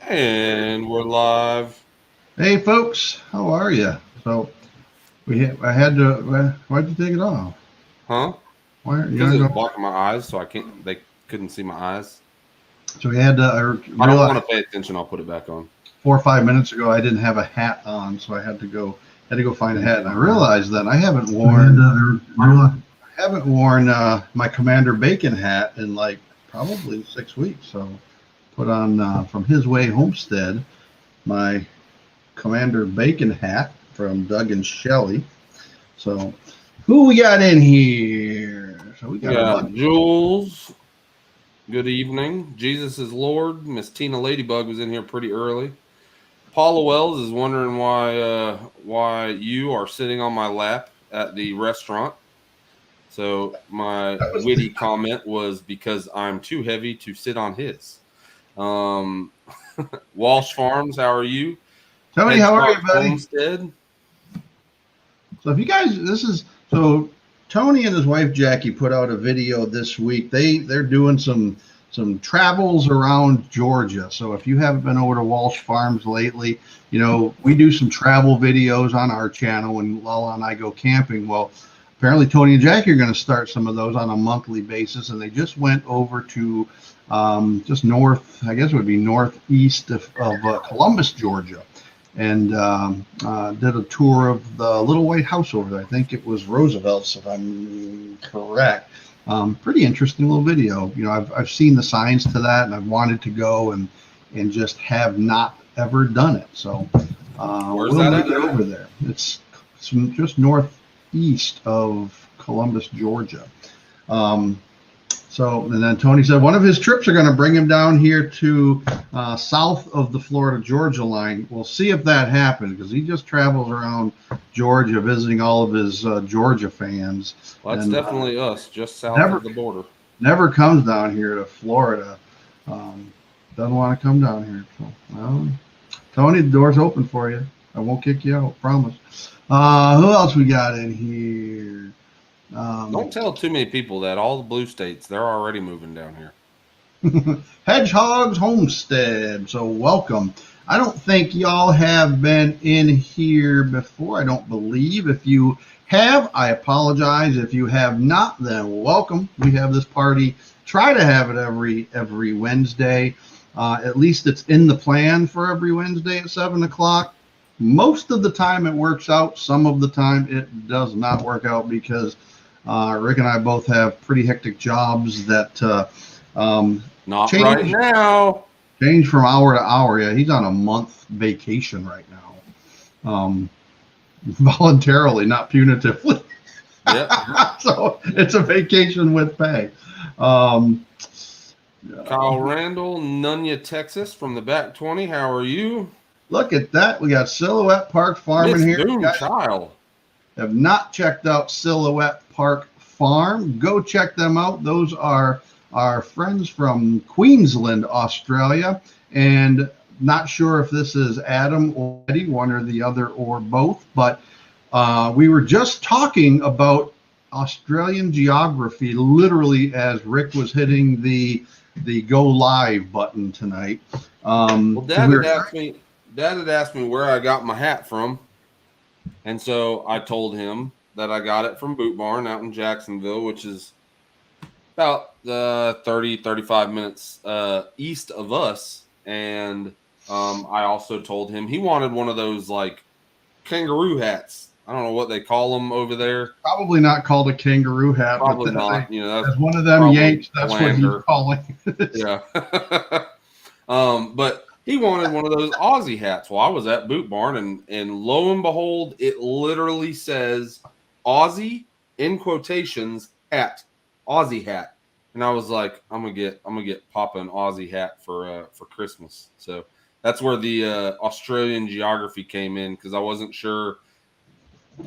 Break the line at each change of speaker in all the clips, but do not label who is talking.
And we're live.
Hey folks, how are you? So I had to. Why'd you take it off?
Huh?
Why you
Because
want
it
to
was
go?
blocking my eyes, so I can't. They couldn't see my eyes.
So we had to. I
I don't
realized
want to pay attention. I'll put it back on.
4 or 5 minutes ago I didn't have a hat on, so I had to go find a hat. And I realized that I haven't worn. I haven't worn my Commander Bacon hat in like probably 6 weeks. So put on from His Way Homestead my Commander Bacon hat from Doug and Shelley. So who we got in here? So we
We
got a
got
bunch.
Jules. Good evening. Jesus is Lord. Miss Tina Ladybug was in here pretty early. Paula Wells is wondering why you are sitting on my lap at the restaurant. So my
That was
witty comment was because I'm too heavy to sit on his. Um, Walsh Farms, how are you?
Tony. How are you,
Hedgehog
buddy?
Homestead.
So if you guys, this is so Tony and his wife Jackie put out a video this week. They're doing some travels around Georgia. So if you haven't been over to Walsh Farms lately, we do some travel videos on our channel when Lala and I go camping. Well, apparently Tony and Jackie are going to start some of those on a monthly basis, and they just went over to just north, I guess it would be northeast of Columbus, Georgia, and did a tour of the little white house over there. I think it was Roosevelt's, if I'm correct. Pretty interesting little video. I've seen the signs to that, and I've wanted to go and just have not ever done it. So
Where's
we'll
that
make
at?
it over there. It's just northeast of Columbus, Georgia. Um, and then Tony said one of his trips are going to bring him down here to south of the Florida Georgia line. We'll see if that happens because he just travels around Georgia visiting all of his Georgia fans,
Well, that's
and
definitely us, just south
never
of the border.
never comes down here to Florida. Um, doesn't want to come down here. So, well, Tony, the door's open for you. I won't kick you out. Promise. Who else we got in here?
Don't
Um,
tell too many people that. All the blue states, they're already moving down here.
Hedgehog's Homestead. So welcome. I don't think y'all have been in here before. I don't believe. If you have, I apologize. If you have not, then welcome. We have this party. Try to have it every Wednesday. At least it's in the plan for every Wednesday at 7 o'clock. Most of the time it works out. Some of the time it does not work out because Rick and I both have pretty hectic jobs that um,
Not right
change
now.
change from hour to hour. Yeah, he's on a month vacation right now, voluntarily, not punitively.
Yep.
So it's a vacation with pay. Um,
Kyle Randall, Nunya, Texas, from the back 20. How are you?
Look at that. We got Silhouette Park Farm in
Miss
here. If you
Boom
guys
Child.
have not checked out Silhouette Park Farm, go check them out. Those are our friends from Queensland, Australia. And not sure if this is Adam or Eddie, one or the other or both, but we were just talking about Australian geography literally as Rick was hitting the go live button tonight.
Well,
'Cause we were
Dad had asked me where I got my hat from. And so I told him that I got it from Boot Barn out in Jacksonville, which is about 30, 35 minutes east of us. And I also told him he wanted one of those like kangaroo hats. I don't know what they call them over there.
probably not called a kangaroo hat, but
Probably not. You know, that's
as one of them
probably
Yanks, that's what he's
slander.
calling it.
Yeah. But he wanted one of those Aussie hats. Well, I was at Boot Barn, and lo and behold, it literally says Aussie in quotations hat, Aussie hat. And I was like, I'm gonna get Papa an Aussie hat for Christmas. So that's where the Australian geography came in because I wasn't sure.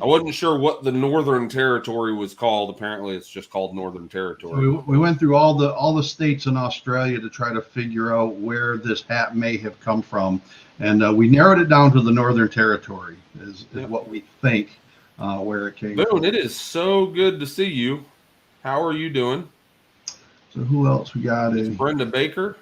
I wasn't sure what the Northern Territory was called. Apparently, it's just called Northern Territory.
We went through all the states in Australia to try to figure out where this hat may have come from, and we narrowed it down to the Northern Territory is
Yep.
what we think where it came
Boone,
from.
it is so good to see you. How are you doing?
So who else we got
Miss
in here?
Brenda Baker.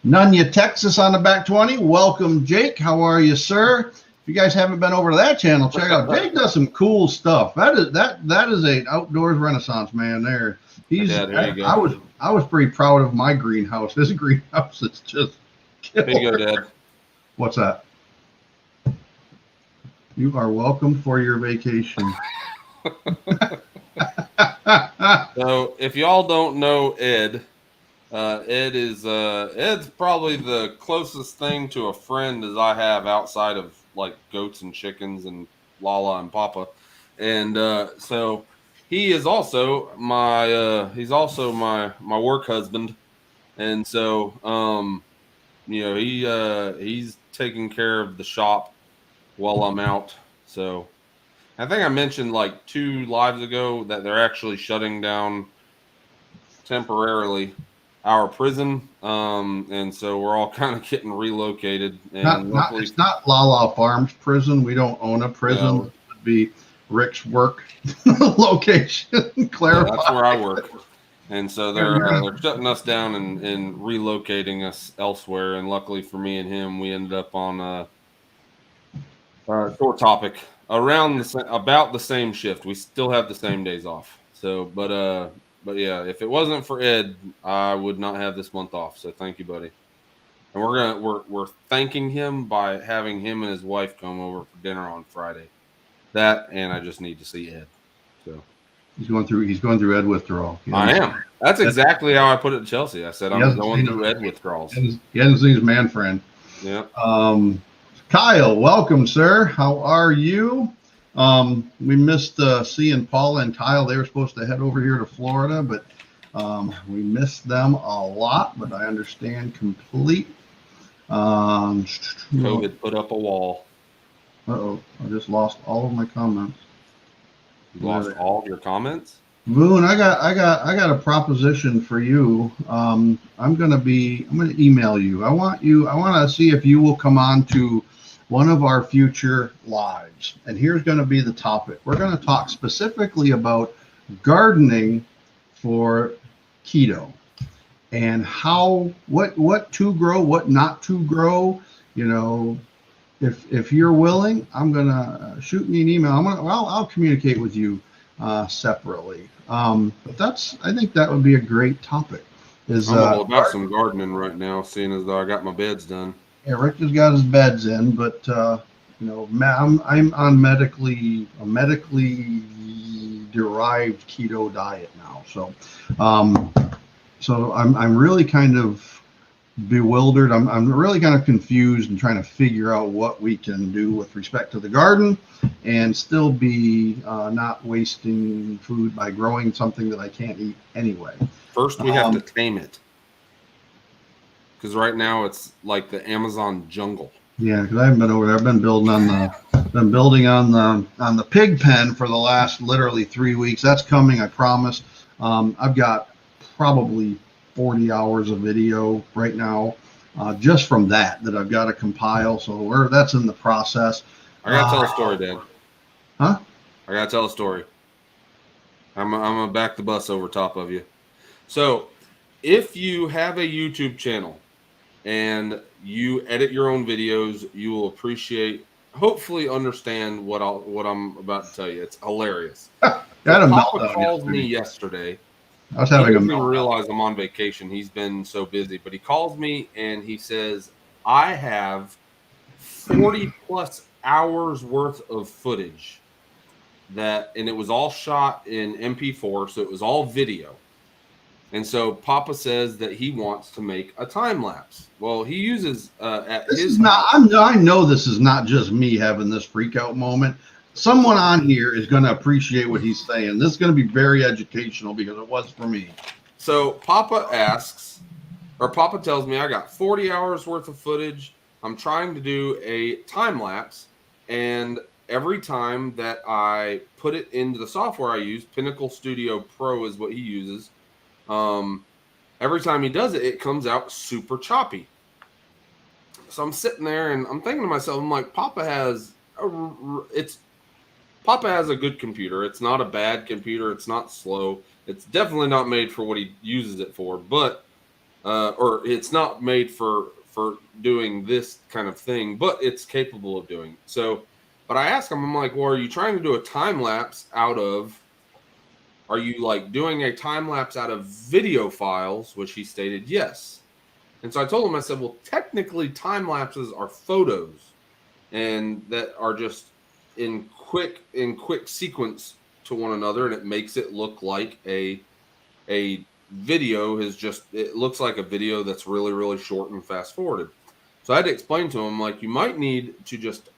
Nunya, Texas on the back 20. Welcome, Jake. How are you, sir? If you guys haven't been over to that channel, check it out. Jake does some cool stuff. That is a outdoors renaissance man there. I was pretty proud of my greenhouse. His greenhouse is just killer.
There you go, Dad.
What's that? You are welcome for your vacation.
So if y'all don't know Ed, Ed's probably the closest thing to a friend as I have outside of like goats and chickens and Lala and Papa, and so he is also my my work husband, and so he's taking care of the shop while I'm out. So I think I mentioned like 2 lives ago that they're actually shutting down temporarily our prison, and so we're all kind of getting relocated. And
it's not Lala Farms prison. We don't own a prison. No. It would be Rick's work location. Clarify.
Yeah, that's where I work, and so they're shutting us down and relocating us elsewhere. And luckily for me and him, we ended up on a short topic about the same shift. We still have the same days off. So, but yeah, if it wasn't for Ed, I would not have this month off. So thank you, buddy. And we're thanking him by having him and his wife come over for dinner on Friday. That, and I just need to see Ed. So
he's going through Ed withdrawal.
I am. That's exactly how I put it to Chelsea. I said I'm going through Ed withdrawals.
He hasn't seen his man friend.
Yeah.
Kyle, welcome, sir. How are you? We missed seeing Paula and Kyle. They were supposed to head over here to Florida, but we missed them a lot. But I understand complete.
COVID put up a wall.
I just lost all of my comments.
You lost all of your comments?
Boone, I got a proposition for you. I'm gonna email you. I want to see if you will come on to one of our future lives. And here's going to be the topic. We're going to talk specifically about gardening for keto and what to grow, what not to grow. You know, if you're willing, I'm going to shoot me an email. I'll communicate with you separately. But I think that would be a great topic.
I'm all about some gardening right now, seeing as though I got my beds done.
Yeah, Rick has got his beds in, but I'm on medically derived keto diet now. So I'm really kind of bewildered. I'm really kind of confused and trying to figure out what we can do with respect to the garden and still be not wasting food by growing something that I can't eat anyway.
First, we have to tame it. Because right now it's like the Amazon jungle.
Yeah, because I haven't been over there. I've been building on the pig pen for the last literally 3 weeks. That's coming, I promise. I've got probably 40 hours of video right now, just from that I've got to compile. So that's in the process.
I gotta tell a story, Dad.
Huh?
I gotta tell a story. I'm gonna back the bus over top of you. So, if you have a YouTube channel and you edit your own videos, you will hopefully understand what I'm about to tell you. It's hilarious. Papa called me yesterday.
I was having
a meltdown. He didn't realize I'm on vacation. He's been so busy, but he calls me and he says, I have 40 plus hours worth of footage and it was all shot in MP4, so it was all video. And so Papa says that he wants to make a time lapse. Well, he uses I know this is not just me having this freak out moment. Someone on here is going to appreciate what he's saying. This is going to be very educational because it was for me. So Papa tells me I got 40 hours worth of footage. I'm trying to do a time lapse, and every time that I put it into the software I use, Pinnacle Studio Pro is what he uses. Every time he does it, it comes out super choppy. So I'm sitting there and I'm thinking to myself, I'm like, Papa has a good computer. It's not a bad computer. It's not slow. It's definitely not made for what he uses it for. But or it's not made for doing this kind of thing, but it's capable of doing. So, but I asked him, I'm like, well, are you trying to do a time lapse out of? Are you like doing a time lapse out of video files? Which he stated yes. And so I told him, I said, well, technically, time lapses are photos, and that are just in quick sequence to one another, and it makes it look like a video is just, it looks like a video that's really, really short and fast forwarded. So I had to explain to him, like, you might need to just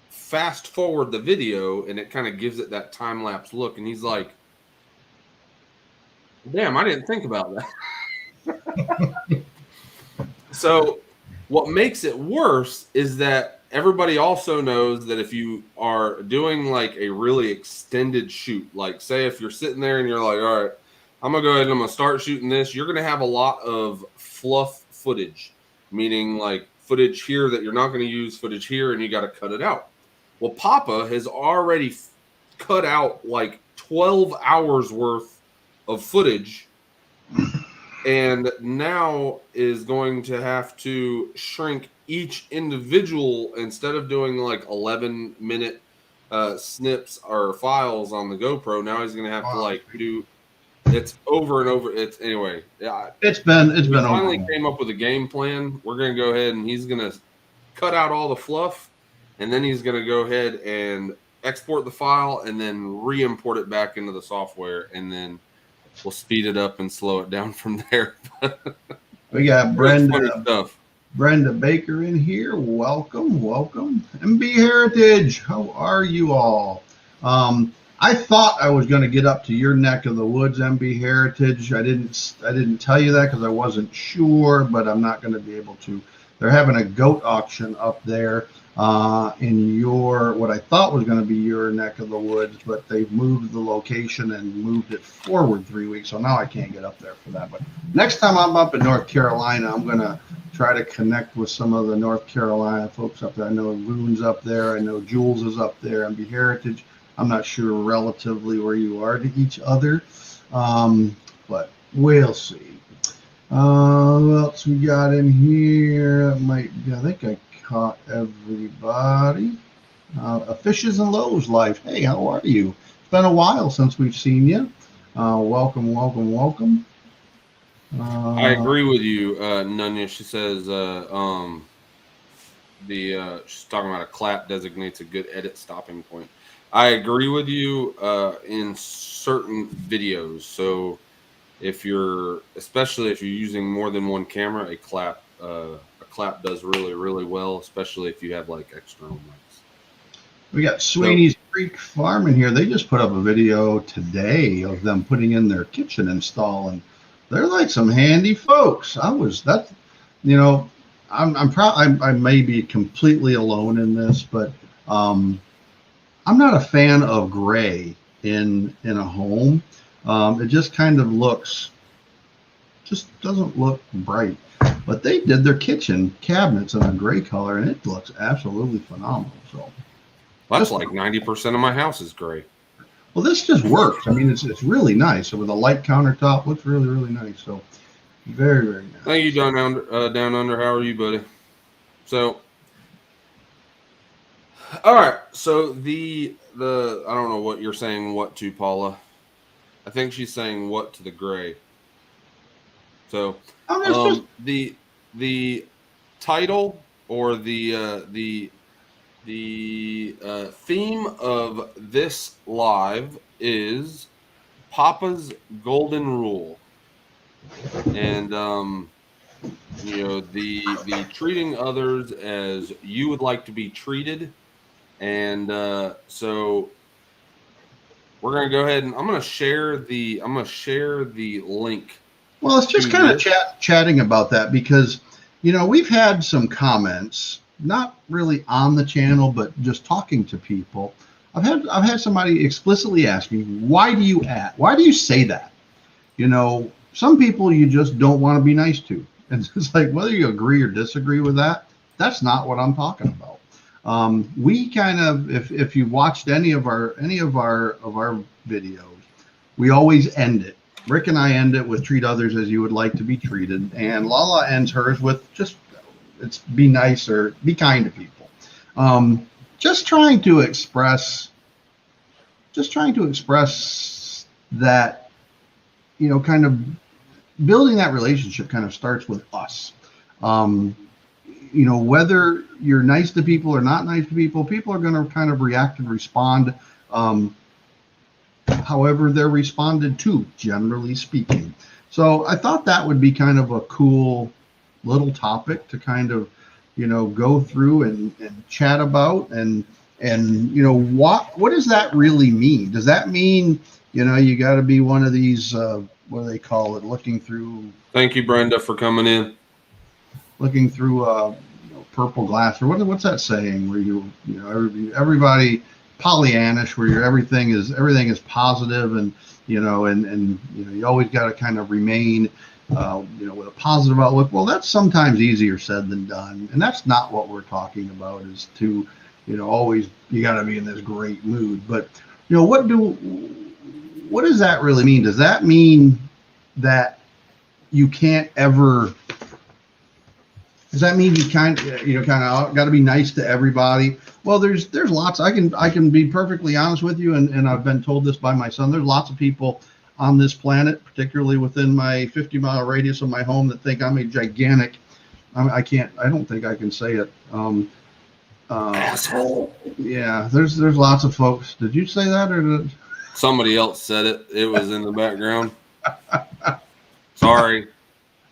fast forward the video, and it kind of gives it that time lapse look. And he's like, damn, I didn't think about that. So what makes it worse is that everybody also knows that if you are doing like a really extended shoot, like say if you're sitting there and you're like, all right, I'm gonna go ahead and I'm gonna start shooting this, you're gonna have a lot of fluff footage, meaning like footage here that you're not gonna use, footage here, and you got to cut it out. Well, Papa has already cut out like 12 hours worth of footage, and now is going to have to shrink each individual. Instead of doing like 11-minute snips or files on the GoPro, now he's going to have to like do it's over and over. It's anyway. Yeah,
it's been
finally
over.
Came up with a game plan. We're going to go ahead and he's going to cut out all the fluff, and then he's going to go ahead and export the file and then re-import it back into the software, and then we'll speed it up and slow it down from there.
We got
Brenda
Baker in here. Welcome. MB Heritage, how are you all? I thought I was going to get up to your neck of the woods, MB Heritage. I didn't tell you that because I wasn't sure, but I'm not going to be able to. They're having a goat auction up there in your, what I thought was going to be your neck of the woods, but they've moved the location and moved it forward 3 weeks. So now I can't get up there for that. But next time I'm up in North Carolina, I'm going to try to connect with some of the North Carolina folks up there. I know Loon's up there. I know Jules is up there. MB Heritage. I'm not sure relatively where you are to each other, but we'll see. What else we got in here? I think I caught everybody. Fishes and Loaves Life. Hey, how are you? It's been a while since we've seen you. Welcome.
I agree with you, Nunya. She says she's talking about a clap designates a good edit stopping point. I agree with you in certain videos. So especially if you're using more than one camera, a clap does really, really well, especially if you have like external mics.
We got Sweeney's Creek Farm in here. They just put up a video today of them putting in their kitchen install, and they're like some handy folks. I'm proud. I may be completely alone in this, but I'm not a fan of gray in a home. It just kind of doesn't look bright. But they did their kitchen cabinets in a gray color, and it looks absolutely phenomenal. So
that's like 90% of my house is gray.
Well, this just works. I mean, it's really nice. So with a light countertop, looks really, really nice. So very, very nice.
Thank you, Down Under. How are you, buddy? So, all right. So the I don't know what you're saying. What to, Paula? I think she's saying what to the gray. So the title or the theme of this live is Papa's Golden Rule, and the treating others as you would like to be treated, and so we're gonna go ahead and I'm gonna share the link.
Well, it's just kind of chatting about that because, we've had some comments, not really on the channel, but just talking to people. I've had somebody explicitly ask me, why do you say that? Some people you just don't want to be nice to. And it's like, whether you agree or disagree with that, that's not what I'm talking about. We kind of, if you watched any of our videos, we always end it Rick and I end it with treat others as you would like to be treated, and Lala ends hers with just it's be nice or be kind to people. Just trying to express that, kind of building that relationship kind of starts with us. Whether you're nice to people or not nice to people, people are going to kind of react and respond however they're responded to, generally speaking. So I thought that would be kind of a cool little topic to kind of, go through and chat about and what does that really mean? Does that mean, you got to be one of these, what do they call it? Looking through.
Thank you, Brenda, for coming in.
Looking through purple glass, or what's that saying? Where everybody Pollyannish, where everything is positive, and you always got to kind of remain with a positive outlook. Well, that's sometimes easier said than done, and that's not what we're talking about. Is to always you got to be in this great mood, but what does that really mean? Does that mean that you can't ever? Does that mean you kind of got to be nice to everybody? Well, there's lots. I can be perfectly honest with you, and I've been told this by my son. There's lots of people on this planet, particularly within my 50-mile radius of my home, that think I'm a gigantic. I don't think I can say it.
Asshole.
Yeah, there's lots of folks. Did you say that, or did
somebody else said it? It was in the background. Sorry.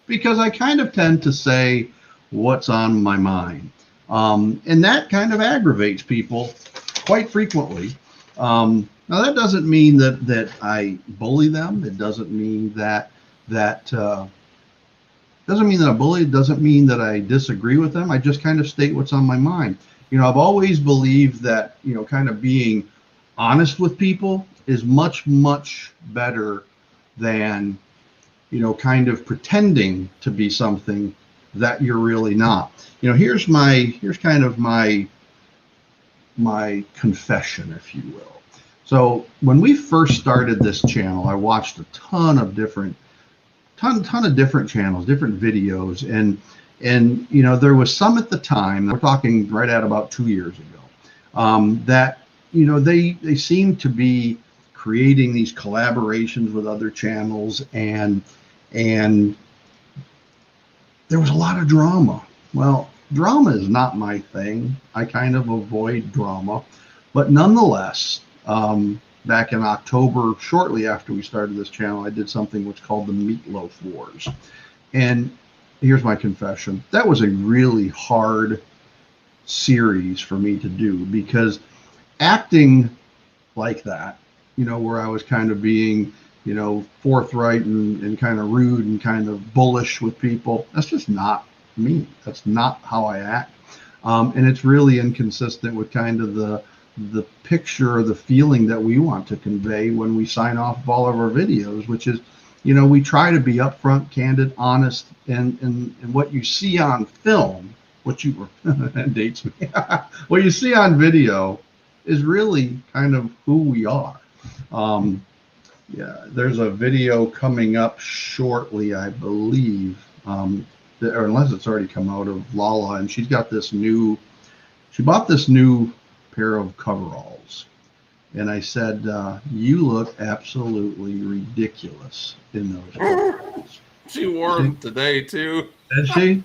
Because I kind of tend to say what's on my mind. And that kind of aggravates people quite frequently. Now that doesn't mean that I bully them. It doesn't mean that doesn't mean that I bully. It doesn't mean that I disagree with them. I just kind of state what's on my mind. I've always believed that, kind of being honest with people is much, much better than, kind of pretending to be something that you're really not. Here's kind of my confession, if you will. So when we first started this channel, I watched a ton of different channels, different videos, and there was some at the time, we're talking right at about 2 years ago, that they seemed to be creating these collaborations with other channels, and there was a lot of drama. Well, drama is not my thing. I kind of avoid drama. But nonetheless, back in October, shortly after we started this channel, I did something which called the Meatloaf Wars. And here's my confession. That was a really hard series for me to do, because acting like that, where I was kind of being forthright and kind of rude and kind of bullish with people. That's just not me. That's not how I act. And it's really inconsistent with kind of the picture or the feeling that we want to convey when we sign off all of our videos, which is, we try to be upfront, candid, honest, and what you see on film, what you that dates me. What you see on video is really kind of who we are. Yeah, there's a video coming up shortly, I believe, or unless it's already come out, of Lala, and she bought this new pair of coveralls. And I said, you look absolutely ridiculous in those coveralls.
She wore them today, too.
Did she?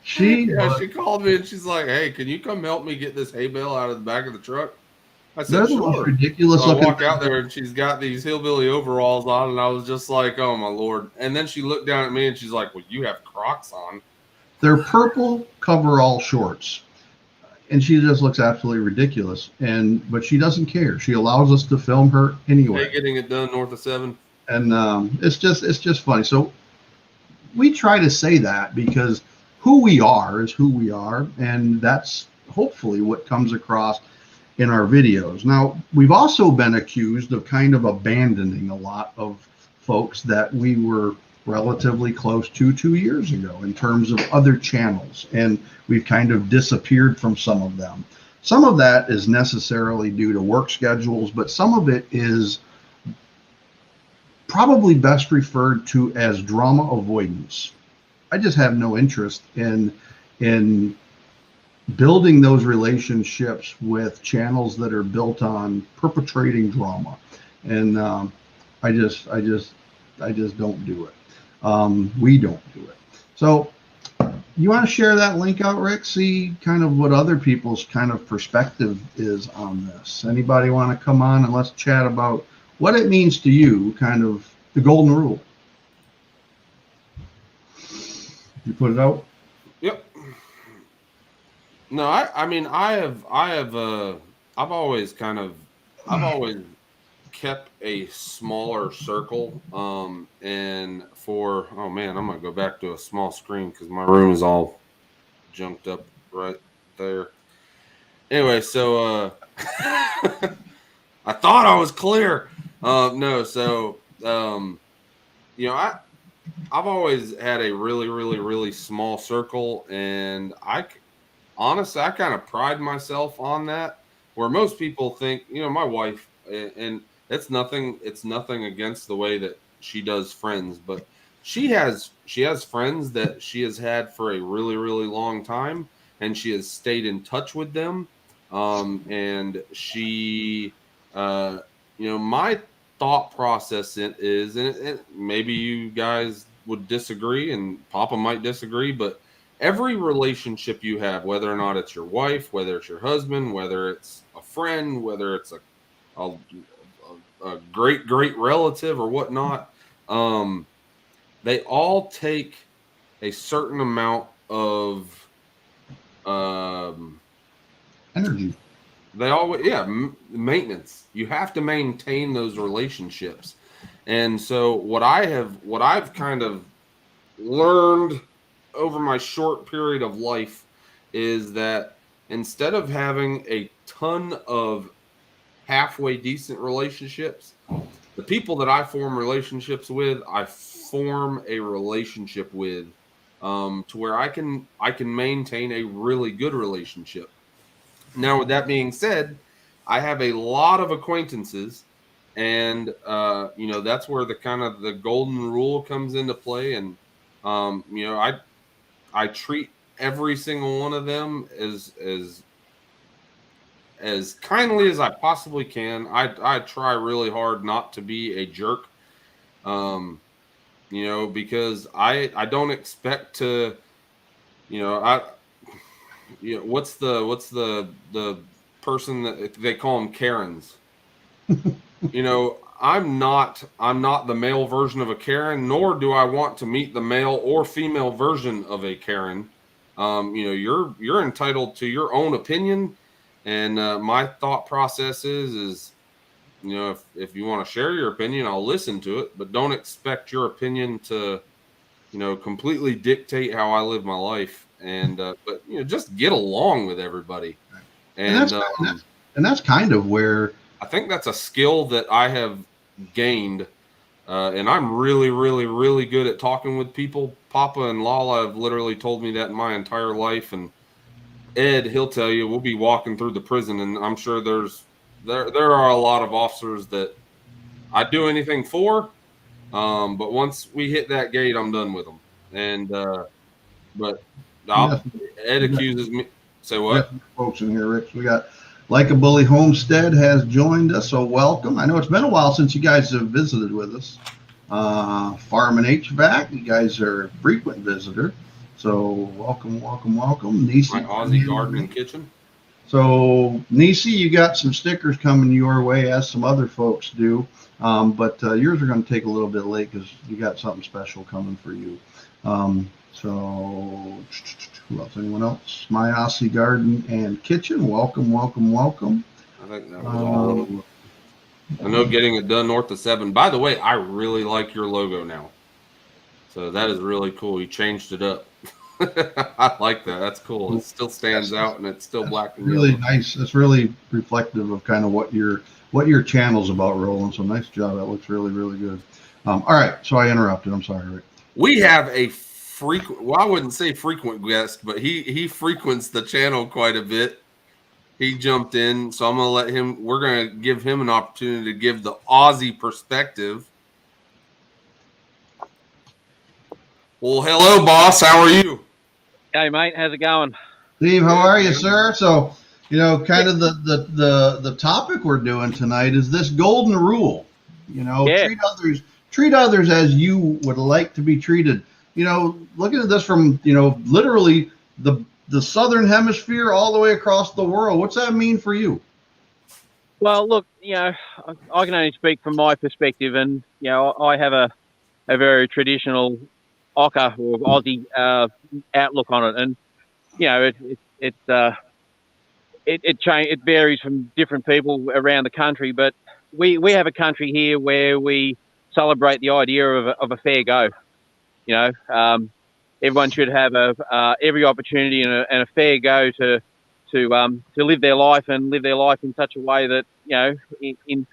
She
called me and she's like, hey, can you come help me get this hay bale out of the back of the truck? I said,
they're
sure.
the most ridiculous
So I
looking.
walk out there and she's got these hillbilly overalls on, and I was just like, oh my Lord. And then she looked down at me and she's like, well, you have Crocs on.
They're purple coverall shorts. And she just looks absolutely ridiculous. But she doesn't care. She allows us to film her anyway.
Hey, getting it done north of 7.
And it's just funny. So we try to say that because who we are is who we are, and that's hopefully what comes across in our videos. Now, we've also been accused of kind of abandoning a lot of folks that we were relatively close to 2 years ago in terms of other channels, and we've kind of disappeared from some of them. Some of that is necessarily due to work schedules, but some of it is probably best referred to as drama avoidance. I just have no interest in building those relationships with channels that are built on perpetrating drama, and I just don't do it. We don't do it. So you want to share that link out, Rick? See kind of what other people's kind of perspective is on this. Anybody want to come on and let's chat about what it means to you, kind of the golden rule. You put it out?
Yep. No, I've always kept a smaller circle. And oh man, I'm gonna go back to a small screen because my room is all junked up right there. Anyway, so I thought I was clear. No, so I've always had a really, really, really small circle, and honestly, I kind of pride myself on that. Where most people think, my wife, and it's nothing against the way that she does friends, but she has friends that she has had for a really, really long time, and she has stayed in touch with them. And she, my thought process is, and maybe you guys would disagree, and Papa might disagree, but every relationship you have, whether or not it's your wife, whether it's your husband, whether it's a friend, whether it's a great relative or whatnot, they all take a certain amount of
energy.
They always, maintenance. You have to maintain those relationships. And so what I've kind of learned over my short period of life is that instead of having a ton of halfway decent relationships, the people that I form relationships with, I form a relationship with, to where I can maintain a really good relationship. Now, with that being said, I have a lot of acquaintances, and that's where the kind of the golden rule comes into play. And I treat every single one of them as kindly as I possibly can. I try really hard not to be a jerk, because I don't expect to, what's the person that they call them Karens. I'm not the male version of a Karen, nor do I want to meet the male or female version of a Karen. You're entitled to your own opinion, and my thought process is if you want to share your opinion, I'll listen to it, but don't expect your opinion to completely dictate how I live my life. And but just get along with everybody. And
that's kind of where
I think that's a skill that I have gained, and I'm really, really, really good at talking with people. Papa and Lala have literally told me that in my entire life, and Ed, he'll tell you, we'll be walking through the prison, and I'm sure there are a lot of officers that I'd do anything for, but once we hit that gate, I'm done with them. And but Ed accuses me. Say what?
Folks in here, Rick. We got Like a Bully Homestead has joined us, so welcome. I know it's been a while since you guys have visited with us. Farm and HVAC, you guys are a frequent visitor, so welcome. Nisi,
my Aussie garden and kitchen.
So Nisi, you got some stickers coming your way, as some other folks do, but yours are going to take a little bit late because you got something special coming for you. So who else? Anyone else? My Aussie Garden and Kitchen. Welcome.
I think that was all of them. I know getting it done north of 7. By the way, I really like your logo now. So that is really cool. You changed it up. I like that. That's cool. It still stands out, and it's still black and
really
yellow.
Nice. It's really reflective of kind of what your channel's about, Roland. So nice job. That looks really, really good. All right. So I interrupted. I'm sorry, Rick.
We have a frequent, well, I wouldn't say frequent guest, but he frequents the channel quite a bit. He jumped in, so we're going to give him an opportunity to give the Aussie perspective. Well, hello, boss. How are you?
Hey, mate, how's it going?
Steve, how
Good,
are you,
man.
sir? So, kind of the topic we're doing tonight is this golden rule.
Yeah,
Treat others as you would like to be treated. Looking at this from literally the southern hemisphere all the way across the world. What's that mean for you?
well, look, I can only speak from my perspective, and I have a very traditional Ocker or Aussie outlook on it, and it varies from different people around the country, but we have a country here where we celebrate the idea of a fair go. You know, everyone should have every opportunity and a fair go to live their life and live their life in such a way that in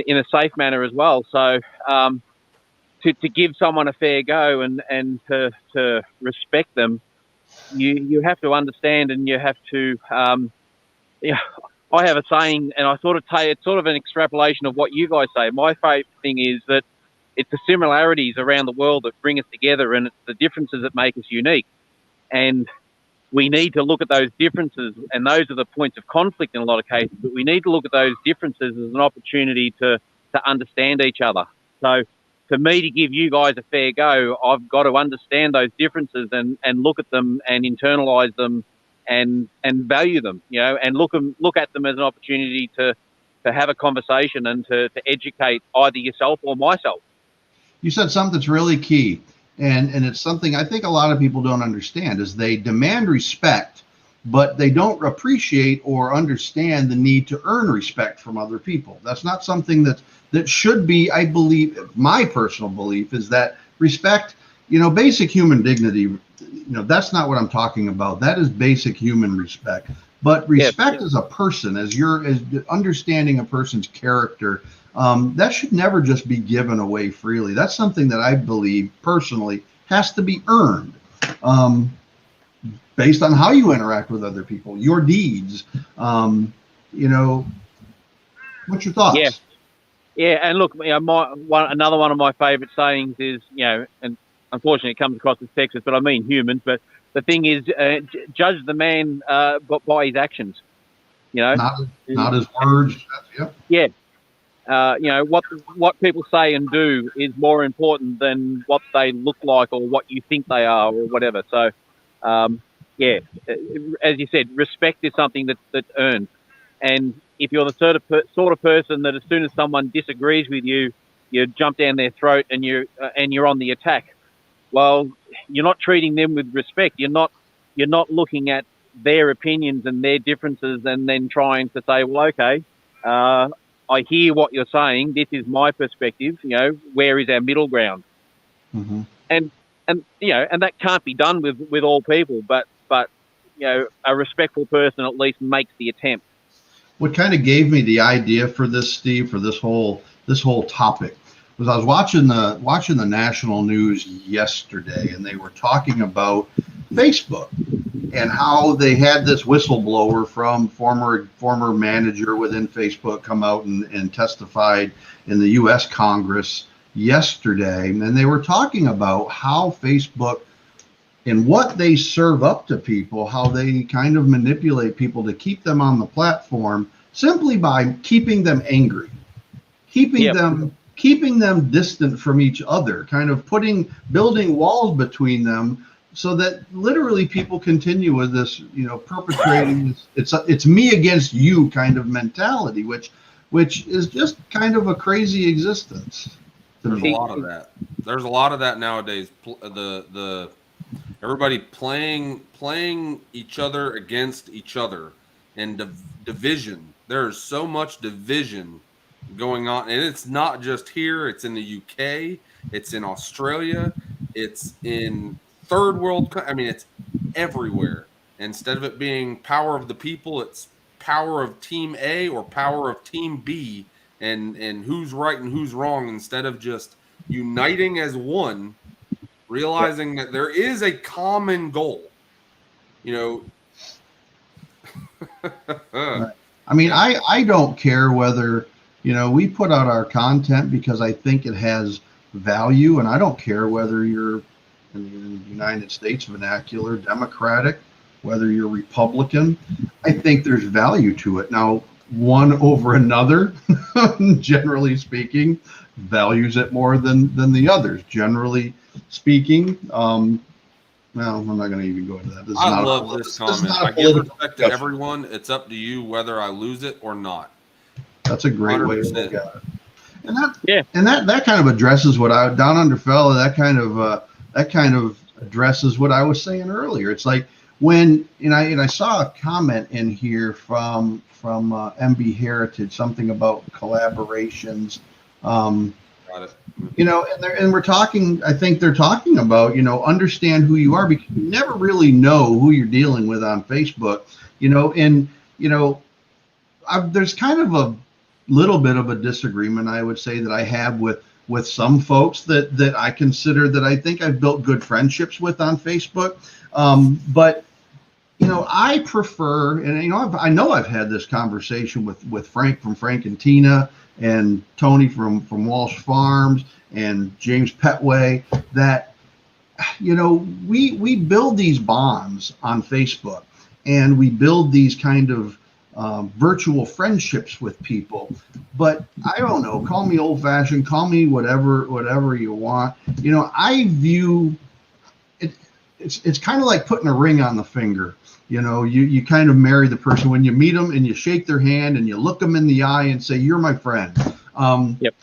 a safe manner as well. So to give someone a fair go and to respect them, you have to understand and you have to yeah. I have a saying, and I sort of say it's sort of an extrapolation of what you guys say. My favourite thing is that it's the similarities around the world that bring us together, and it's the differences that make us unique. And we need to look at those differences, and those are the points of conflict in a lot of cases. But we need to look at those differences as an opportunity to understand each other. So, for me to give you guys a fair go, I've got to understand those differences and look at them and internalize them and value them. And look at them as an opportunity to have a conversation and to educate either yourself or myself.
You said something that's really key, and it's something I think a lot of people don't understand is they demand respect, but they don't appreciate or understand the need to earn respect from other people. That's not something that should be. I believe, my personal belief is that respect, basic human dignity, that's not what I'm talking about. That is basic human respect. But respect as a person, as understanding a person's character, that should never just be given away freely. That's something that I believe personally has to be earned, based on how you interact with other people, your deeds. What's your thoughts?
Yeah, and look, another one of my favourite sayings is, and unfortunately it comes across as sexist, but I mean humans. But the thing is, judge the man by his actions.
Not his words.
Yeah. What people say and do is more important than what they look like or what you think they are or whatever. So, as you said, respect is something that's earned. And if you're the sort of person that as soon as someone disagrees with you, you jump down their throat and you're on the attack. Well, you're not treating them with respect. You're not looking at their opinions and their differences and then trying to say, well, okay, I hear what you're saying. This is my perspective. Where is our middle ground?
Mm-hmm.
And that can't be done with all people, but a respectful person at least makes the attempt.
What kind of gave me the idea for this, Steve, for this whole topic was I was watching the national news yesterday, and they were talking about Facebook and how they had this whistleblower from former manager within Facebook come out and testified in the U.S. Congress yesterday, and they were talking about how Facebook and what they serve up to people, how they kind of manipulate people to keep them on the platform simply by keeping them angry, keeping them distant from each other, kind of building walls between them, so that literally people continue with this, perpetrating this, it's me against you kind of mentality, which is just kind of a crazy existence.
There's a lot of that. There's a lot of that nowadays. The everybody playing each other against each other, and division. There's so much division going on, and it's not just here. It's in the UK. It's in Australia. It's in third world. I mean, it's everywhere. Instead of it being power of the people, it's power of team A or power of team B, and who's right and who's wrong. Instead of just uniting as one, realizing that there is a common goal.
I mean, I don't care whether, we put out our content because I think it has value, and I don't care whether you're in the United States vernacular, Democratic, whether you're Republican, I think there's value to it. Now, one over another, generally speaking, values it more than the others. Generally speaking, well, I'm not going to even go into that. This is
I
not
love
a,
this
this is
comment.
not a
I give
political
respect to
discussion.
everyone. It's up to you whether I lose it or not.
That's a great way to
100%.
look at it. And that,
Yeah.
and that kind of addresses what I down under fella. That kind of addresses what I was saying earlier. It's like when and I saw a comment in here from MB Heritage, something about collaborations.
Got it.
And we're talking. I think they're talking about understand who you are, because you never really know who you're dealing with on Facebook. There's kind of a little bit of a disagreement, I would say, that I have with some folks that I consider that I think I've built good friendships with on Facebook. But I prefer, and I know I've had this conversation with Frank from Frank and Tina, and Tony from Walsh Farms, and James Petway, that we build these bonds on Facebook, and we build these kind of virtual friendships with people. But I don't know, call me old fashioned, call me whatever you want. I view it, it's kind of like putting a ring on the finger. You kind of marry the person when you meet them, and you shake their hand and you look them in the eye and say, "You're my friend."
Yep.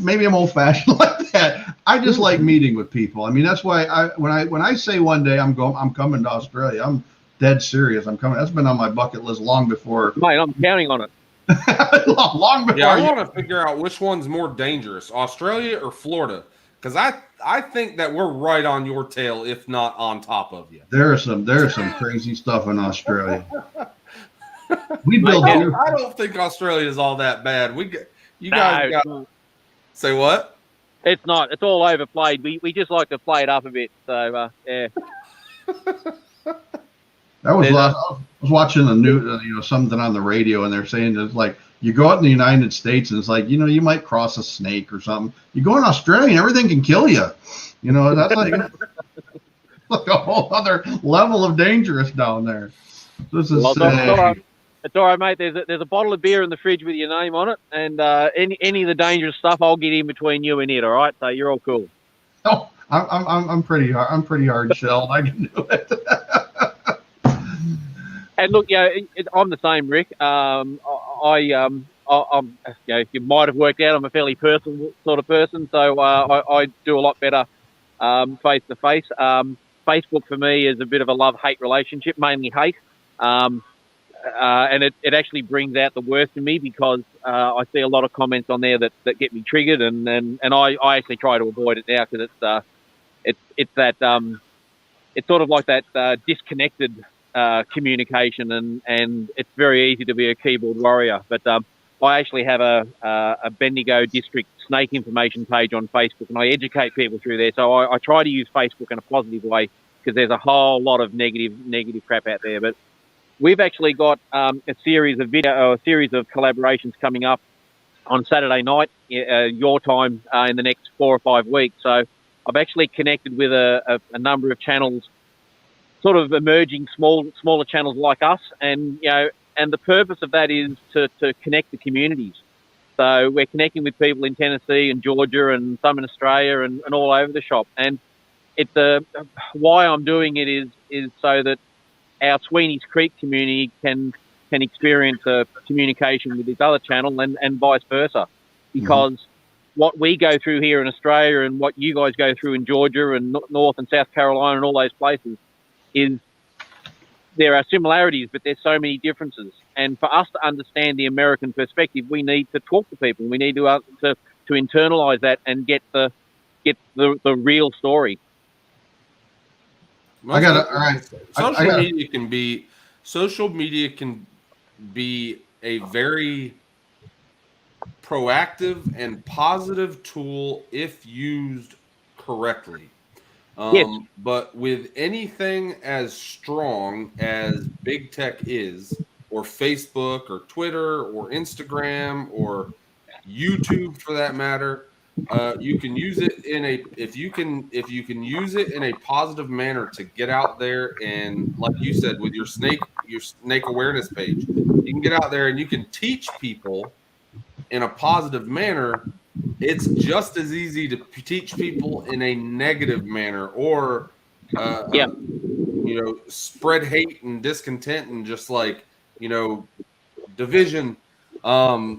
Maybe I'm old fashioned like that. I just like meeting with people. I mean, that's why when I say one day I'm coming to Australia, I'm dead serious. I'm coming. That's been on my bucket list long before.
Mate, I'm counting on it.
long before.
Yeah, I want to figure out which one's more dangerous, Australia or Florida, because I think that we're right on your tail, if not on top of you.
There's some crazy stuff in Australia. We built.
I don't think Australia is all that bad. You guys got. Say what?
It's not. It's all overplayed. We just like to play it up a bit. So yeah.
That was I was watching the news, something on the radio, and they're saying it's like you go out in the United States and it's like you might cross a snake or something. You go in Australia and everything can kill you. That's like a whole other level of dangerous down there. This is
it's all right, mate. There's a bottle of beer in the fridge with your name on it, and any of the dangerous stuff, I'll get in between you and it. All right, so you're all cool.
Oh, I'm pretty hard shelled. I can do it.
And look, I'm the same, Rick. I'm you might have worked out I'm a fairly personal sort of person, so I do a lot better face to face. Facebook for me is a bit of a love-hate relationship, mainly hate. And it actually brings out the worst in me, because I see a lot of comments on there that get me triggered, and I actually try to avoid it now, because it's that it's sort of like that disconnected communication, and it's very easy to be a keyboard warrior. But I actually have a Bendigo district snake information page on Facebook, and I educate people through there. So I try to use Facebook in a positive way, because there's a whole lot of negative crap out there. But we've actually got a series of collaborations coming up on Saturday night, your time, in the next 4 or 5 weeks. So I've actually connected with a number of channels, sort of emerging smaller channels like us, and the purpose of that is to connect the communities. So we're connecting with people in Tennessee and Georgia and some in Australia and all over the shop. And it's why I'm doing it is so that our Sweeney's Creek community can experience a communication with this other channel, and vice versa, because what we go through here in Australia and what you guys go through in Georgia and North and South Carolina and all those places, is there are similarities, but there's so many differences. And for us to understand the American perspective, we need to talk to people. We need to internalize that and get the real story.
I got it. All right.
Social media can be a very proactive and positive tool if used correctly.
Yes.
But with anything as strong as big tech is, or Facebook or Twitter or Instagram or YouTube for that matter, you can use it in a if you can use it in a positive manner to get out there and, like you said, with your snake awareness page, you can get out there and you can teach people in a positive manner. It's just as easy to teach people in a negative manner, or
Yeah.
spread hate and discontent and just like division. Yeah.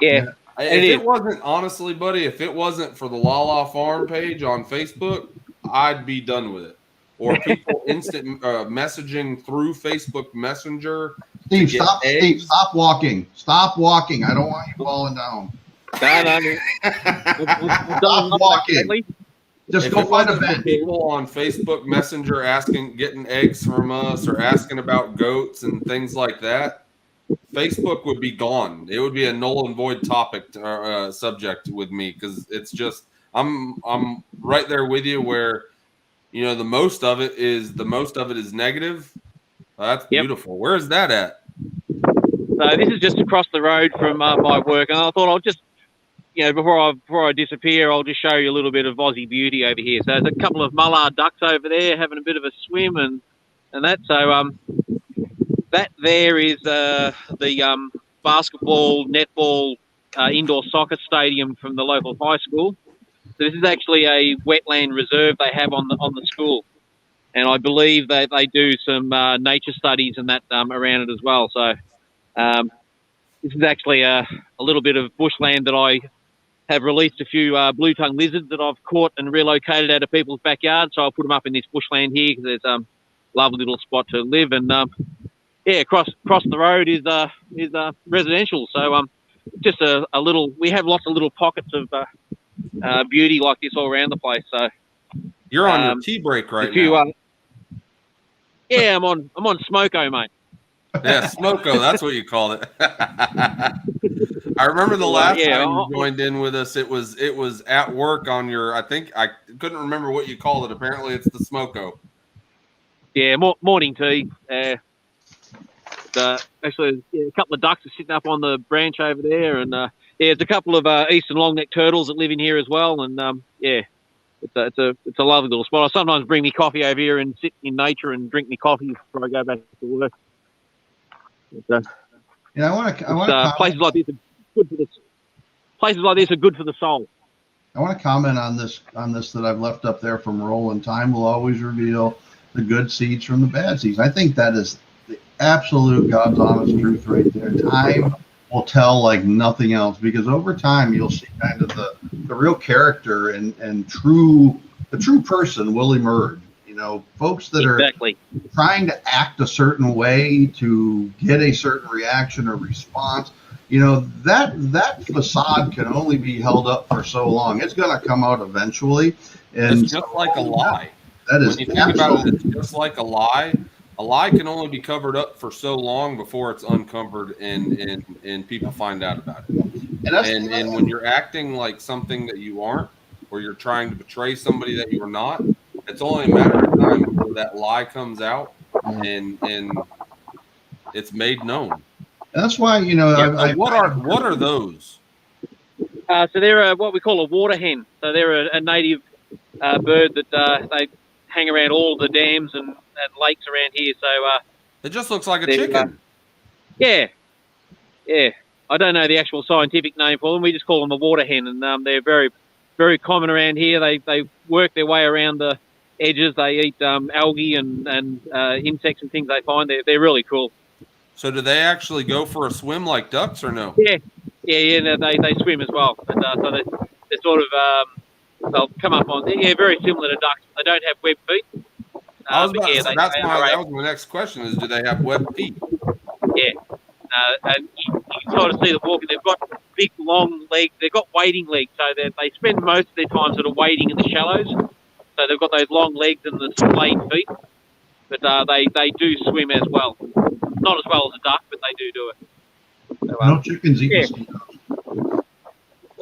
Yeah.
If it wasn't, honestly, buddy, if it wasn't for the Lala Farm page on Facebook, I'd be done with it. Or people instant messaging through Facebook Messenger.
Steve, stop walking. Stop walking. I don't want you falling down.
No.
Stop walking. Just go find a bench.
People on Facebook Messenger getting eggs from us or asking about goats and things like that, Facebook would be gone. It would be a null and void topic subject with me, because it's just I'm right there with you where the most of it is negative. That's beautiful. Where is that at?
So this is just across the road from my work, and I thought I'll just before I disappear, I'll just show you a little bit of Aussie beauty over here. So there's a couple of mullard ducks over there having a bit of a swim and that. So that there is the basketball, netball, indoor soccer stadium from the local high school. So this is actually a wetland reserve they have on the school, and I believe that they do some nature studies and that around it as well. So this is actually a little bit of bushland that I have released a few blue-tongued lizards that I've caught and relocated out of people's backyard. So I'll put them up in this bushland here because there's a lovely little spot to live. And across the road is residential. So just a little. We have lots of little pockets of beauty like this all around the place. So
you're on your tea break right now.
Yeah, I'm on Smoko, mate.
Yeah, Smoko, that's what you called it. I remember the last time you joined in with us, it was at work on your, I think I couldn't remember what you called it. Apparently it's the Smoko.
Yeah, morning tea. Actually, a couple of ducks are sitting up on the branch over there, and there's a couple of eastern long-necked turtles that live in here as well. And it's a lovely little spot. I sometimes bring me coffee over here and sit in nature and drink me coffee before I go back to work.
I want to
places like this are good for the soul.
I want to comment on this that I've left up there from Roland. Time will always reveal the good seeds from the bad seeds. I think that is the absolute God's honest truth right there. Time will tell like nothing else, because over time you'll see kind of the real character and the true person will emerge. Folks that are trying to act a certain way to get a certain reaction or response, that facade can only be held up for so long. It's going to come out eventually. And
it's just like a lie.
That is,
when you think about it, it's just like a lie. A lie can only be covered up for so long before it's uncovered and people find out about it. And when you're acting like something that you aren't, or you're trying to betray somebody that you are not, it's only a matter of time before that lie comes out and it's made known.
That's why,
what are those?
So they're what we call a water hen. So they're a native bird that they hang around all the dams and lakes around here. So
it just looks like a chicken.
Yeah. I don't know the actual scientific name for them. We just call them a water hen, and they're very, very common around here. They work their way around the edges. They eat algae and insects and things they find. They're really cool.
So do they actually go for a swim like ducks or no?
Yeah. They swim as well. And, so they sort of they'll come up on. Yeah, very similar to ducks. They don't have webbed feet.
That was my next question: is do they have webbed feet?
Yeah. And you can sort of see them walking. They've got big, long legs. They've got wading legs, so they spend most of their time sort of wading in the shallows. So they've got those long legs and the splayed feet, but they do swim as well. Not as well as a duck, but they do it. So,
no chickens eat mosquitoes.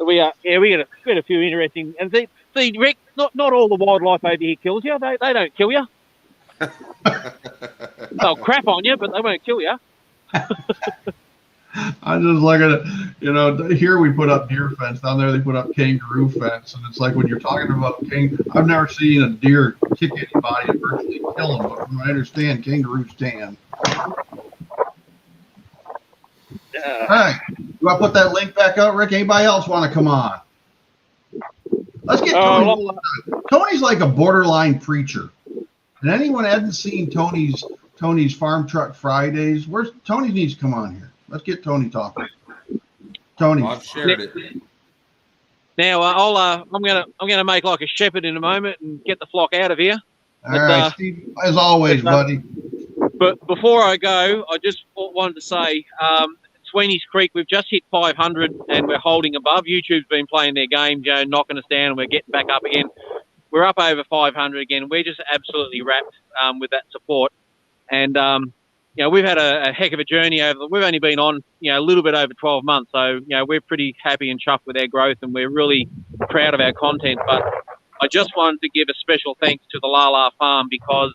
We get a few interesting. And see, Rick, not all the wildlife over here kills you. They don't kill you. They'll crap on you, but they won't kill you.
I'm just looking at, here we put up deer fence. Down there they put up kangaroo fence. And it's like when you're talking about I've never seen a deer kick anybody and virtually kill them. But from what I understand, kangaroos tan. All right. You want to put that link back out, Rick? Anybody else want to come on? Let's get Tony. Tony's like a borderline preacher. And anyone hasn't seen Tony's Farm Truck Fridays, Tony needs to come on here. Let's get Tony talking. Tony,
I've shared it.
Now I'm gonna make like a shepherd in a moment and get the flock out of here.
All right, Steve, as always, buddy.
But before I go, I just wanted to say, Sweeney's Creek, we've just hit 500 and we're holding above. YouTube's been playing their game, knocking us down, and we're getting back up again. We're up over 500 again. We're just absolutely wrapped with that support. And, we've had a heck of a journey we've only been on, a little bit over 12 months. So, we're pretty happy and chuffed with our growth and we're really proud of our content. But I just wanted to give a special thanks to the La La Farm because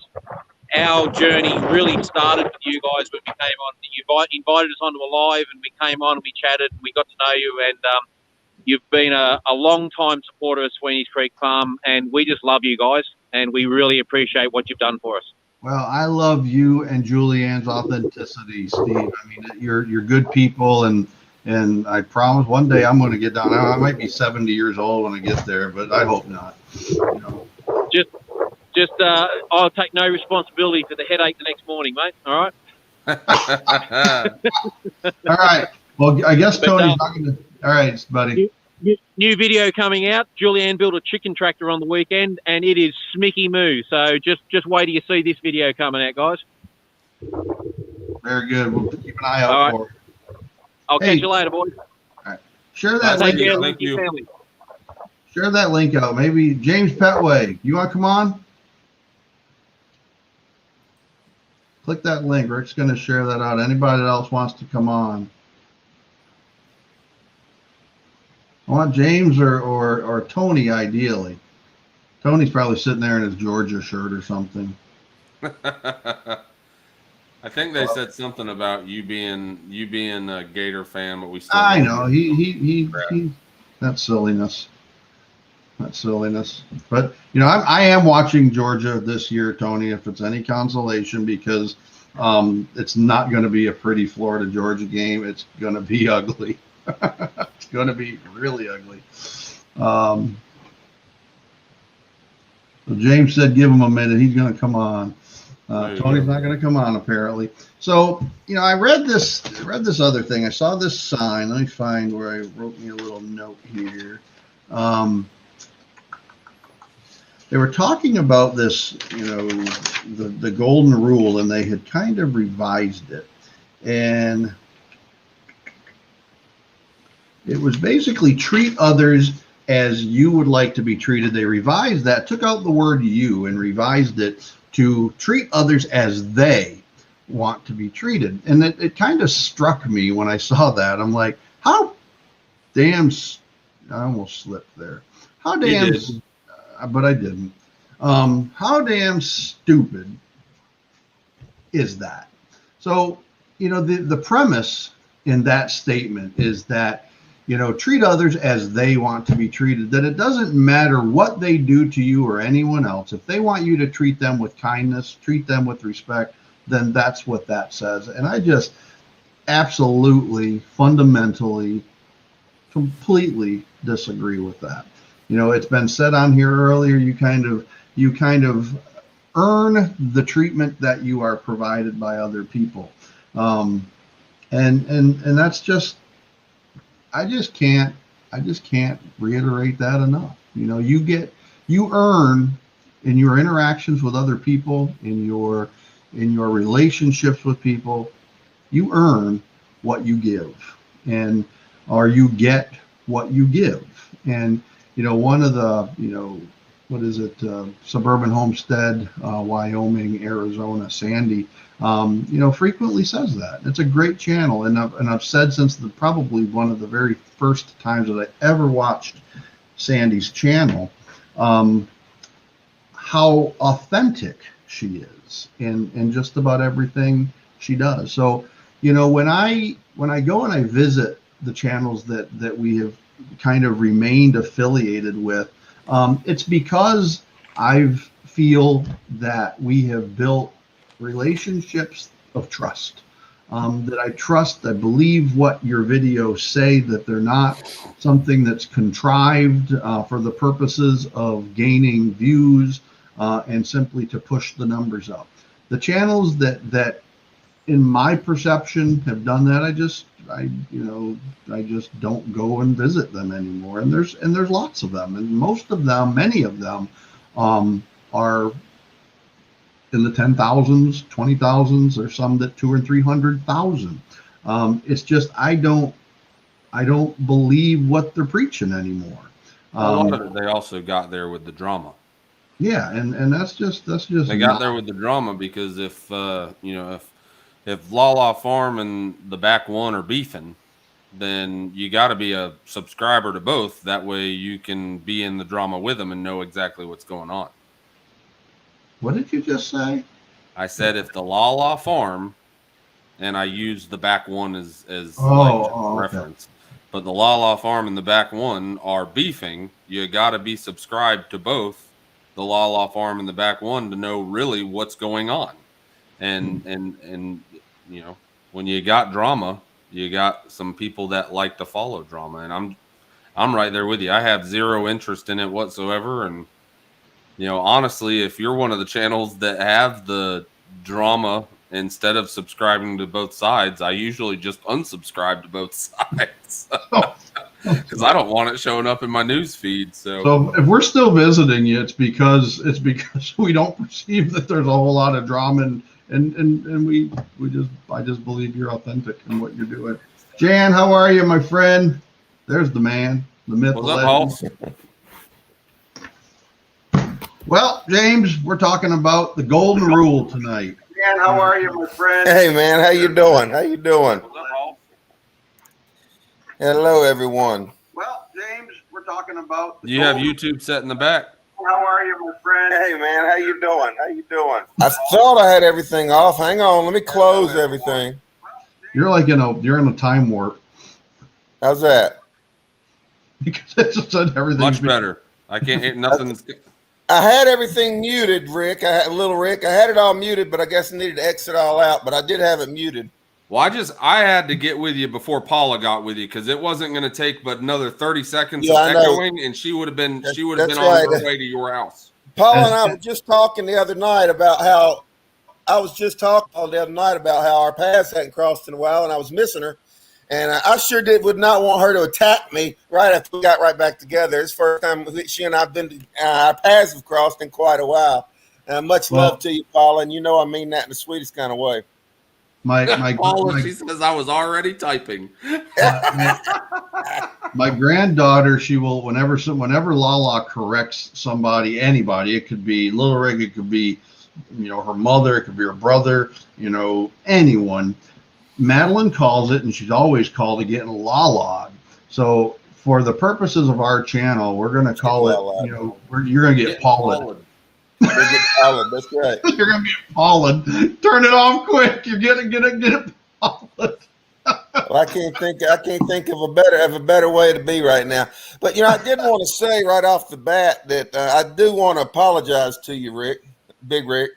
our journey really started with you guys when we came on. You invited us onto a live and we came on and we chatted and we got to know you. And you've been a long-time supporter of Sweeney's Creek Farm and we just love you guys and we really appreciate what you've done for us.
Well, I love you and Julianne's authenticity, Steve. I mean, you're good people, and I promise one day I'm going to get down. I might be 70 years old when I get there, but I hope not.
Just I'll take no responsibility for the headache the next morning, mate. All right.
All right. Well, I guess Tony's not going to. All right, buddy.
New video coming out. Julianne built a chicken tractor on the weekend, and it is smicky moo. So just wait till you see this video coming out, guys.
Very good. We'll keep an eye out for it.
I'll catch you later, boys.
All right. Share that link.
Thank you.
Family.
Share that link out. Maybe James Petway, you want to come on? Click that link. Rick's going to share that out. Anybody else wants to come on? I want James or Tony, ideally. Tony's probably sitting there in his Georgia shirt or something.
I think they said something about you being a Gator fan, but we still.
I know he that's silliness. That's silliness. But I am watching Georgia this year, Tony. If it's any consolation, because it's not going to be a pretty Florida Georgia game. It's going to be ugly. It's going to be really ugly. So James said, give him a minute. He's going to come on. Tony's not going to come on, apparently. So, I read this other thing. I saw this sign. Let me find where I wrote me a little note here. They were talking about this, the golden rule, and they had kind of revised it. And it was basically treat others as you would like to be treated. They revised that, took out the word you and revised it to treat others as they want to be treated. And it kind of struck me when I saw that. I'm like, how damn, I almost slipped there. How damn, but I didn't. How damn stupid is that? So, the premise in that statement is that, treat others as they want to be treated, that it doesn't matter what they do to you or anyone else. If they want you to treat them with kindness, treat them with respect, then that's what that says. And I just absolutely, fundamentally, completely disagree with that. It's been said on here earlier, you kind of earn the treatment that you are provided by other people. And that's just, I just can't reiterate that enough. You earn in your interactions with other people, in your relationships with people, you earn what you give, or you get what you give. And one of the Suburban Homestead, Wyoming, Arizona, Sandy, frequently says that. It's a great channel, and I've said since probably one of the very first times that I ever watched Sandy's channel, how authentic she is in just about everything she does. So, when I go and I visit the channels that we have kind of remained affiliated with, it's because I feel that we have built relationships of trust. That I trust, I believe what your videos say, that they're not something that's contrived for the purposes of gaining views and simply to push the numbers up. The channels that in my perception have done that, I just don't go and visit them anymore. And there's lots of them, and many of them are in the 10,000s, 20,000s, or some that 200,000 and 300,000. It's just I don't believe what they're preaching anymore.
A lot of it, they also got there with the drama.
Yeah, and that's just
they got there with the drama because if Lala Farm and the Back One are beefing, then you got to be a subscriber to both. That way you can be in the drama with them and know exactly what's going on.
What did you just say?
I said if the Lala Farm, and I used the Back One as reference, but the Lala Farm and the Back One are beefing, you got to be subscribed to both the Lala Farm and the Back One to know really what's going on. And when you got drama, you got some people that like to follow drama, and I'm right there with you. I have zero interest in it whatsoever, and honestly, if you're one of the channels that have the drama, instead of subscribing to both sides, I usually just unsubscribe to both sides because I don't want it showing up in my news feed. So
if we're still visiting you, it's because we don't perceive that there's a whole lot of drama, and I just believe you're authentic in what you're doing. Jan, how are you, my friend? There's the man, the myth, the legend. Well, James, we're talking about the golden rule tonight.
Dan, how are you, my friend?
Hey, man, how you doing? Hello, everyone.
Well, James, we're talking about.
You have YouTube set in the back.
How are you, my friend?
Hey, man, how you doing? I thought I had everything off. Hang on, let me close everything.
You're you're in a time warp.
How's that?
Because it just said everything.
Much better. I can't hit nothing.
I had everything muted, Rick. Rick. I had it all muted, but I guess I needed to exit all out. But I did have it muted.
Well, I had to get with you before Paula got with you because it wasn't going to take but another 30 seconds of echoing, and she would have been on her way to your house.
Paula and I were just talking the other night about how our paths hadn't crossed in a while, and I was missing her. And I sure would not want her to attack me right after we got right back together. It's the first time she and I have been, our paths have crossed in quite a while. Much love to you, Paula, and I mean that in the sweetest kind of way.
Paula, she says I was already typing.
My granddaughter, she will, whenever Lala corrects anybody, it could be Little Rig, it could be, her mother, it could be her brother, anyone. Madeline calls it, and she's always called it getting la-la'd. So for the purposes of our channel, we're going to call it, you're going to get Paula'd.
That's right.
You're going to get Paula'd. Turn it off quick. You're going to get it Paula'd.
Well, I can't think of a better way to be right now. But I did want to say right off the bat that I do want to apologize to you, Rick, Big Rick.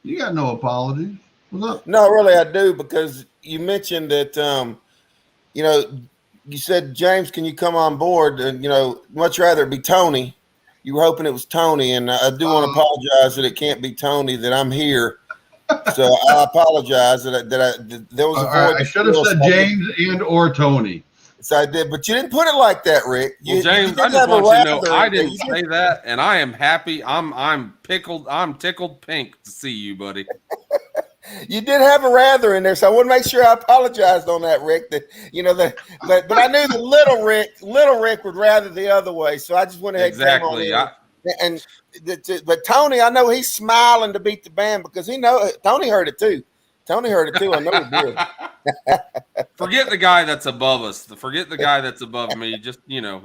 You got no apologies. What's up?
No, really, I do, because you mentioned that, you said, James, can you come on board? And, much rather it be Tony. You were hoping it was Tony, and I do want to apologize that it can't be Tony, that I'm here. So I apologize that there was a void.
I should have said James and or Tony.
So I did, but you didn't put it like that, Rick.
Well, James, I just want you to know I didn't say that, and I am happy. I'm pickled. I'm tickled pink to see you, buddy.
You did have a rather in there, so I want to make sure I apologized on that, Rick. But I knew that little Rick would rather the other way, so I just went ahead and but Tony, I know he's smiling to beat the band because Tony heard it too. I know he did.
Forget the guy that's above us. Forget the guy that's above me. Just I'm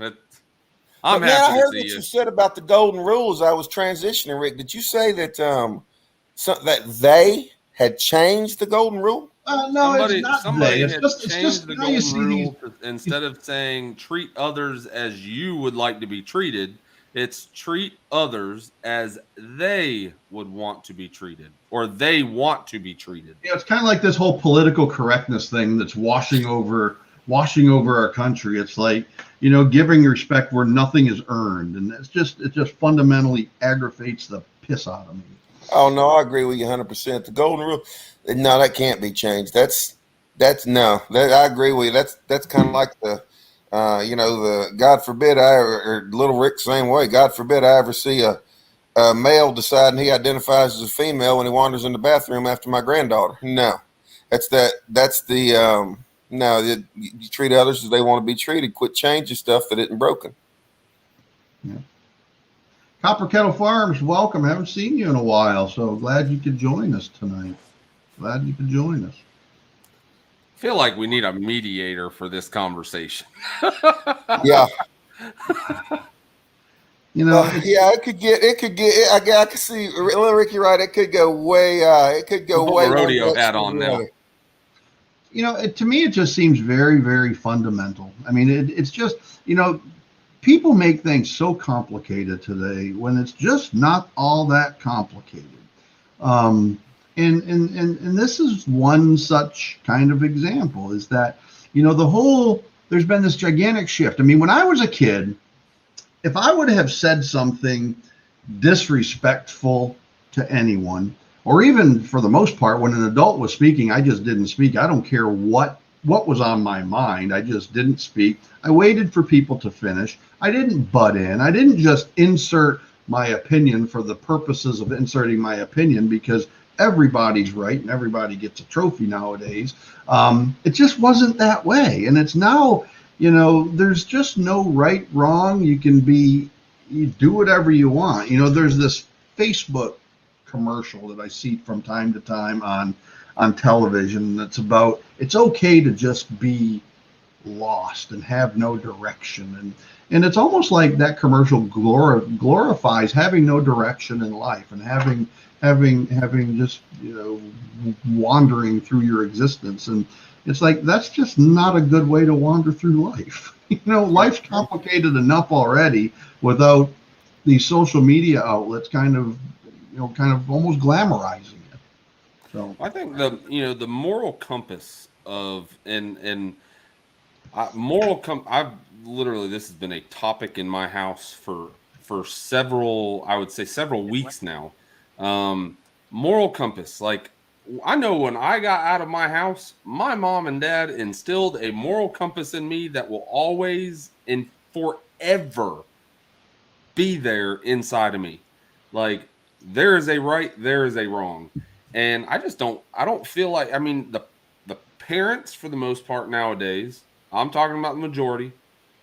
happy
I heard
to see
what
you.
You said about the golden rules. I was transitioning, Rick. Did you say that that they had changed the golden rule?
No, it's not
somebody
they.
had
It's
changed
just
the
now you
golden
see
rule instead of saying treat others as you would like to be treated. It's treat others as they would want to be treated, or they want to be treated.
Yeah, it's kind of like this whole political correctness thing that's washing over our country. It's like, giving respect where nothing is earned, and it just fundamentally aggravates the piss out of me.
Oh no, I agree with you 100%. The golden rule, no, that can't be changed. I agree with you. That's kind of like the God forbid or Little Rick same way. God forbid I ever see a male deciding he identifies as a female when he wanders in the bathroom after my granddaughter. No, no. You treat others as they want to be treated. Quit changing stuff that isn't broken.
Yeah. Copper Kettle Farms, welcome. Haven't seen you in a while, so glad you could join us tonight. Glad you could join us.
I feel like we need a mediator for this conversation.
Yeah.
It
could get. I could see little Ricky right. It could go way. It could go way.
Rodeo hat on now.
To me, it just seems very, very fundamental. I mean, it's just, people make things so complicated today when it's just not all that complicated. And this is one such kind of example, is that, there's been this gigantic shift. I mean, when I was a kid, if I would have said something disrespectful to anyone, or even for the most part, when an adult was speaking, I just didn't speak. I don't care what was on my mind. I just didn't speak. I waited for people to finish. I didn't butt in. I didn't just insert my opinion for the purposes of inserting my opinion, because everybody's right and everybody gets a trophy nowadays. It just wasn't that way. And it's now, there's just no right, wrong. You do whatever you want. There's this Facebook commercial that I see from time to time on television that's about, it's okay to just be lost and have no direction, and it's almost like that commercial glorifies having no direction in life and having just wandering through your existence. And it's like, that's just not a good way to wander through life. Life's complicated enough already without these social media outlets kind of almost glamorizing it. So
I think the moral compass of I've literally, this has been a topic in my house for several weeks now. Moral compass, like, I know when I got out of my house, my mom and dad instilled a moral compass in me that will always and forever be there inside of me. Like, there is a right, there is a wrong. And I don't feel like, I mean, the parents, for the most part nowadays, I'm talking about the majority,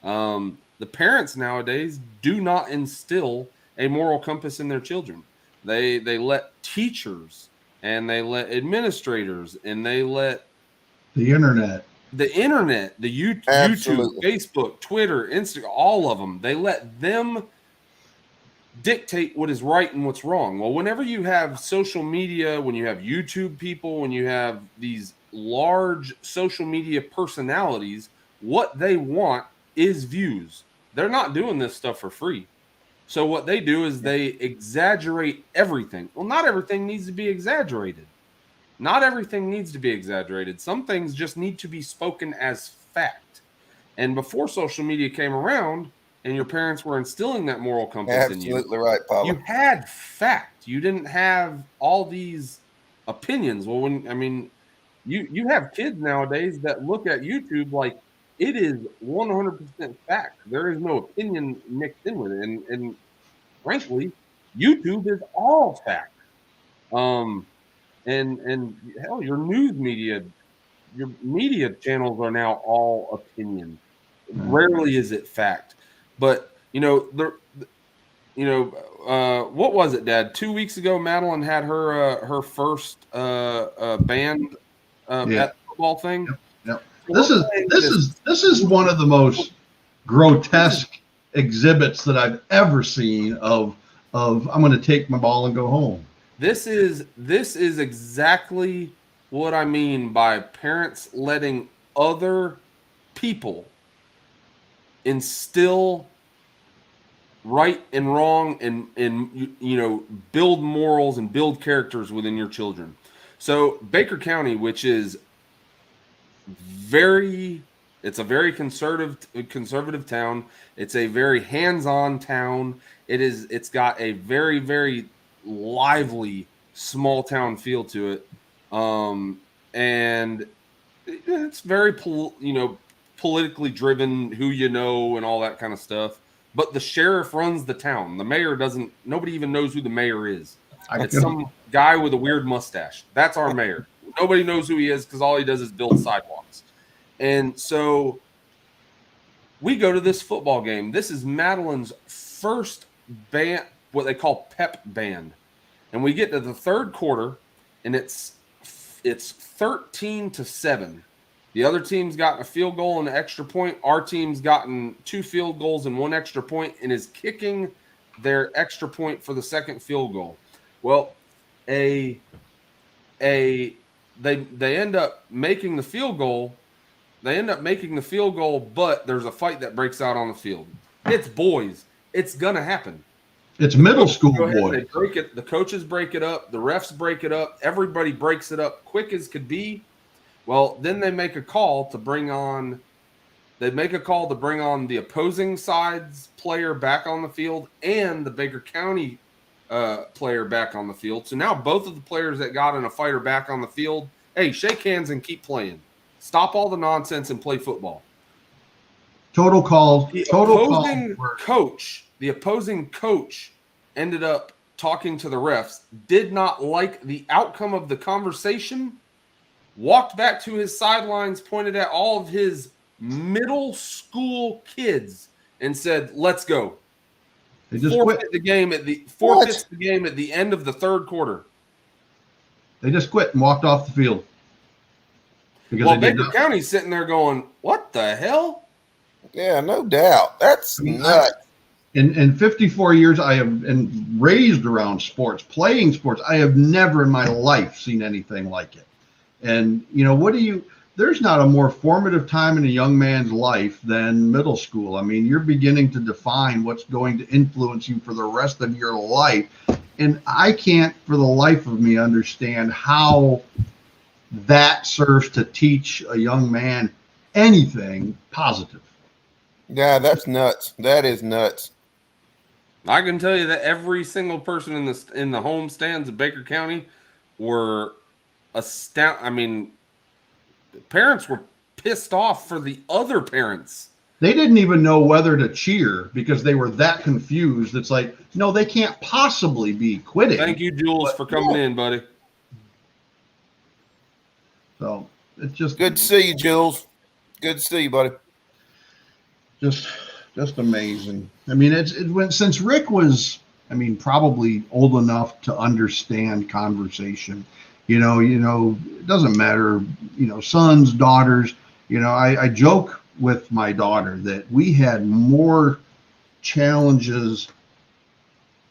the parents nowadays do not instill a moral compass in their children. They let teachers and they let administrators and they let
the internet,
the YouTube, Facebook, Twitter, Instagram, all of them, they let them dictate what is right and what's wrong. Well, whenever you have social media, when you have YouTube people, when you have these large social media personalities, what they want is views. They're not doing this stuff for free. So what they do is they exaggerate everything. Well, not everything needs to be exaggerated. Not everything needs to be exaggerated. Some things just need to be spoken as fact. And before social media came around and your parents were instilling that moral compass in you,
absolutely right, Paula,
you had fact. You didn't have all these opinions. Well, you have kids nowadays that look at YouTube like it is 100% fact. There is no opinion mixed in with it. And frankly, YouTube is all fact. And hell, your news media, your media channels are now all opinion. Rarely is it fact. But what was it, Dad? 2 weeks ago, Madeline had her first band at the football thing.
Yep. This is one of the most grotesque exhibits that I've ever seen of I'm going to take my ball and go home.
This is exactly what I mean by parents letting other people instill right and wrong and build morals and build characters within your children. So Baker County, which is it's a very conservative town. It's a very hands-on town. It's got a very, very lively small town feel to it. And it's very politically driven, who you know and all that kind of stuff. But the sheriff runs the town. The mayor doesn't. Nobody even knows who the mayor is. It's some guy with a weird mustache. That's our mayor. Nobody knows who he is because all he does is build sidewalks. And so we go to this football game. This is Madeline's first band, what they call pep band. And we get to the third quarter, and it's 13-7. The other team's gotten a field goal and an extra point. Our team's gotten 2 field goals and 1 extra point and is kicking their extra point for the second field goal. Well, they end up making the field goal. But there's a fight that breaks out on the field. It's boys. It's gonna happen.
It's middle school boys.
They break it. The coaches break it up. The refs break it up. Everybody breaks it up quick as could be. Well, then they make a call to bring on the opposing side's player back on the field and the Baker County player back on the field. So now both of the players that got in a fight are back on the field. Hey, shake hands and keep playing. Stop all the nonsense and play football.
Total calls.
The opposing coach ended up talking to the refs, did not like the outcome of the conversation, walked back to his sidelines, pointed at all of his middle school kids, and said, "Let's go."
They just
forfeits
quit.
the game at the end of the third quarter.
They just quit and walked off the field.
Well, Baker County's sitting there going, "What the hell?"
Yeah, no doubt. That's nuts.
In 54 years, I have been raised around sports, playing sports. I have never in my life seen anything like it. And, there's not a more formative time in a young man's life than middle school. I mean, you're beginning to define what's going to influence you for the rest of your life. And I can't for the life of me understand how that serves to teach a young man anything positive.
Yeah, that's nuts. That is nuts.
I can tell you that every single person in the home stands of Baker County were astounded. I mean, parents were pissed off for the other parents.
They didn't even know whether to cheer because they were that confused. It's like, no, they can't possibly be quitting.
Thank you, Jules, for coming in, buddy.
So it's just
good to see you, Jules. Good to see you, buddy.
Just amazing. I mean, since Rick was, probably old enough to understand conversation. It doesn't matter. Sons, daughters. I joke with my daughter that we had more challenges.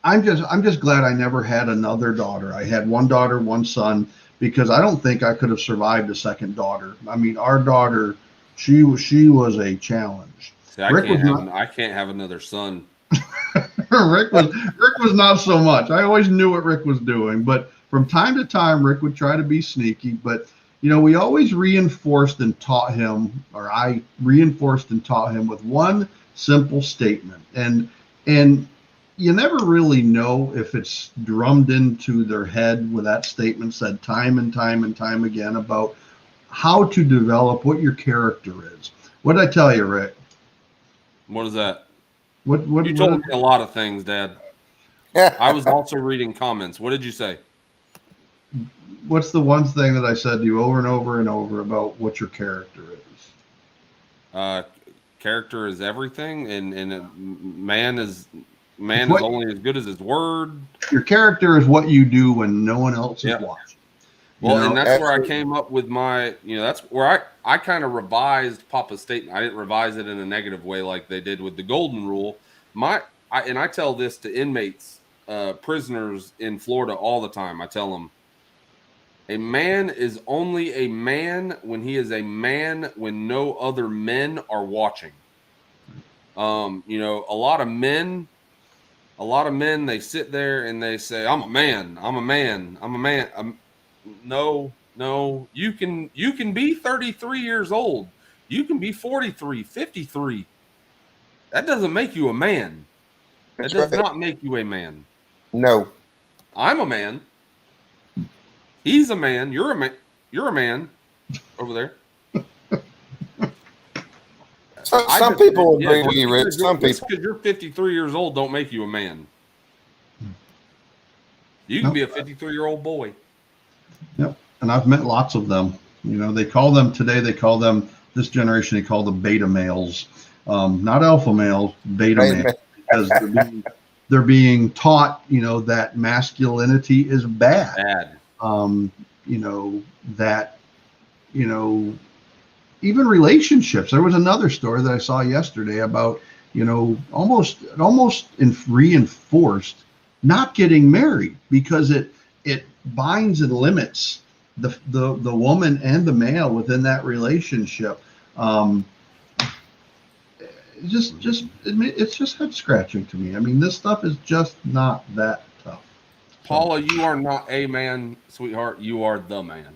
I'm just glad I never had another daughter. I had one daughter, one son, because I don't think I could have survived a second daughter. I mean, our daughter, she was a challenge.
See, I can't have another son.
Rick was not so much. I always knew what Rick was doing, but from time to time, Rick would try to be sneaky. But we always reinforced and taught him, or I reinforced and taught him with one simple statement, and you never really know if it's drummed into their head with that statement said time and time and time again about how to develop what your character is. What did I tell you, Rick?
What is that?
What
you told me a lot of things, Dad. I was also reading comments. What did you say?
What's the one thing that I said to you over and over and over about what your character is?
Character is everything, and man is only as good as his word.
Your character is what you do when no one else is watching.
Well, and that's where I came up with my, that's where I kind of revised Papa's statement. I didn't revise it in a negative way like they did with the golden rule. I tell this to inmates, prisoners in Florida all the time. I tell them, A man is only a man when he is a man when no other men are watching. You know, a lot of men, they sit there and they say, I'm a man, I'm a man, I'm a man. No, you can be 33 years old. You can be 43, 53. That doesn't make you a man. That
That's
does
right.
not make you a man.
No.
I'm a man. He's a man. You're a man. You're a man over there.
Some people agree
just
with you, Rich. Some
because
people.
you're 53 years old don't make you a man. You can be a 53-year-old boy.
Yep. And I've met lots of them. You know, they call them this generation, they call them beta males. Not alpha males, beta males. Because they're being taught, you know, that masculinity is bad. You know, that, you know, even relationships. There was another story that I saw yesterday about, you know, almost reinforced not getting married because it binds and limits the woman and the male within that relationship. It's just head scratching to me. I mean, this stuff is just not that tough.
Paula, you are not a man, sweetheart. You are the man.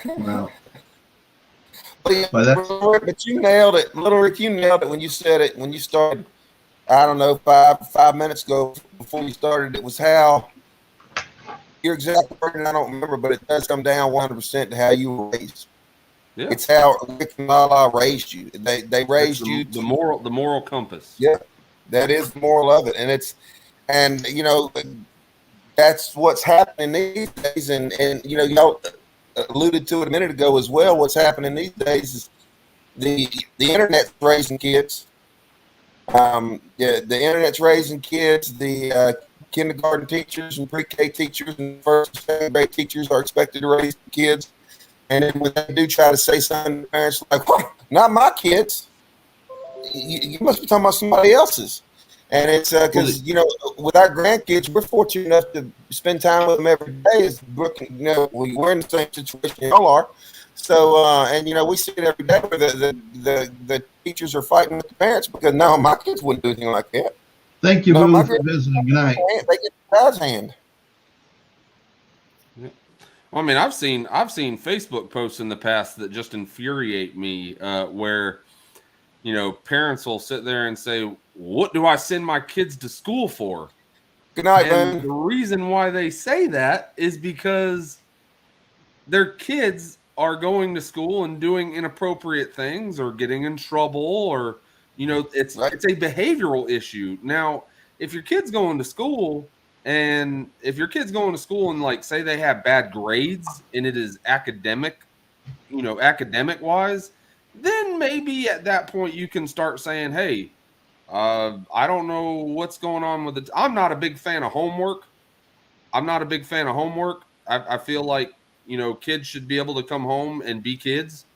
Well,
but you nailed it, Little Rick. You nailed it when you said it. When you started, I don't know, five minutes ago before you started, it was how your exact word. I don't remember, but it does come down 100% to how you were raised. Yeah. It's how Rick and Lala raised you. They raised you
the moral compass.
Yeah, that is the moral of it, and you know that's what's happening these days. And you know, y'all alluded to it a minute ago as well. What's happening these days is the internet's raising kids. The internet's raising kids. The kindergarten teachers and pre-K teachers and first and second grade teachers are expected to raise kids. And then when they do try to say something to parents like, well, not my kids, you must be talking about somebody else's. And it's because, you know, with our grandkids, we're fortunate enough to spend time with them every day. As Brooke, you know, we're in the same situation y'all are. So, and, you know, we see it every day where the teachers are fighting with the parents because, no, my kids wouldn't do anything like that.
Thank you, Boo, for visiting. Good night.
They get God's hand.
Well, I mean, I've seen Facebook posts in the past that just infuriate me, where, you know, parents will sit there and say, "What do I send my kids to school for?"
Good night,
and
man.
The reason why they say that is because their kids are going to school and doing inappropriate things or getting in trouble, or, you know, it's a behavioral issue. Now, if your kid's going to school and like, say they have bad grades and it is academic wise, then maybe at that point you can start saying, hey, I don't know what's going on with it. I'm not a big fan of homework. I feel like, you know, kids should be able to come home and be kids,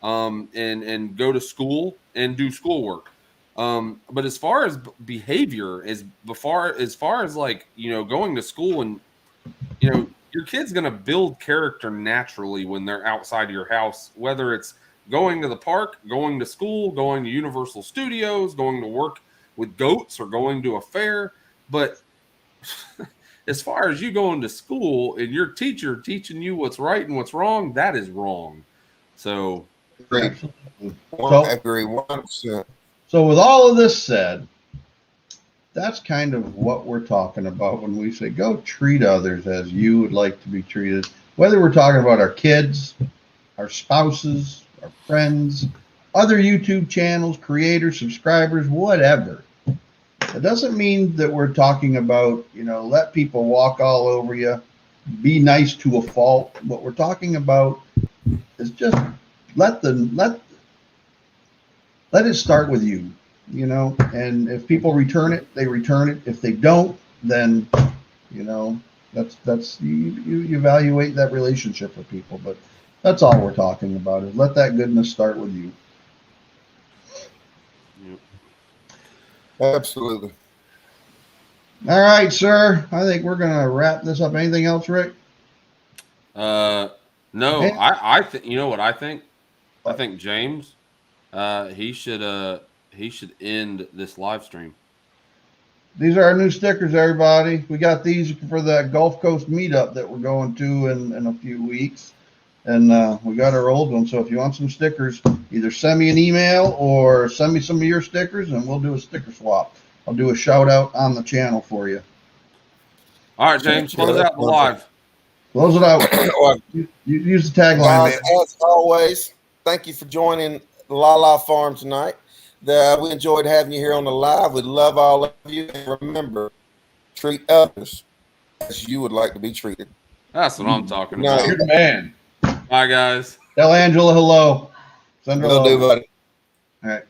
and go to school and do schoolwork. But as far as behavior, as far as like, you know, going to school, and, you know, your kid's going to build character naturally when they're outside of your house, whether it's going to the park, going to school, going to Universal Studios, going to work with goats, or going to a fair. But as far as you going to school and your teacher teaching you what's right and what's wrong, that is wrong. So,
I agree 100%.
So with all of this said, that's kind of what we're talking about when we say go treat others as you would like to be treated, whether we're talking about our kids, our spouses, our friends, other YouTube channels, creators, subscribers, whatever. It doesn't mean that we're talking about, you know, let people walk all over you, be nice to a fault. What we're talking about is just let it start with you, you know, and if people return it, they return it. If they don't, then, you know, that's you evaluate that relationship with people. But that's all we're talking about, is let that goodness start with you.
Absolutely.
All right, sir. I think we're gonna wrap this up. Anything else, Rick?
No,
Yeah.
I think you know what I think. I think James, he should end this live stream.
These are our new stickers, everybody. We got these for the Gulf Coast meetup that we're going to in a few weeks. And we got our old ones. So if you want some stickers, either send me an email or send me some of your stickers and we'll do a sticker swap. I'll do a shout out on the channel for you.
All right, James, close out the live.
Close it out. You use the tagline,
Guys,
man.
as always, thank you for joining La La Farm tonight. We enjoyed having you here on the live. We love all of you. And remember, treat others as you would like to be treated.
That's what I'm talking
No.
about.
You're the man.
Bye, guys.
Tell Angela hello. Send her
Will
love.
do, buddy.
All right.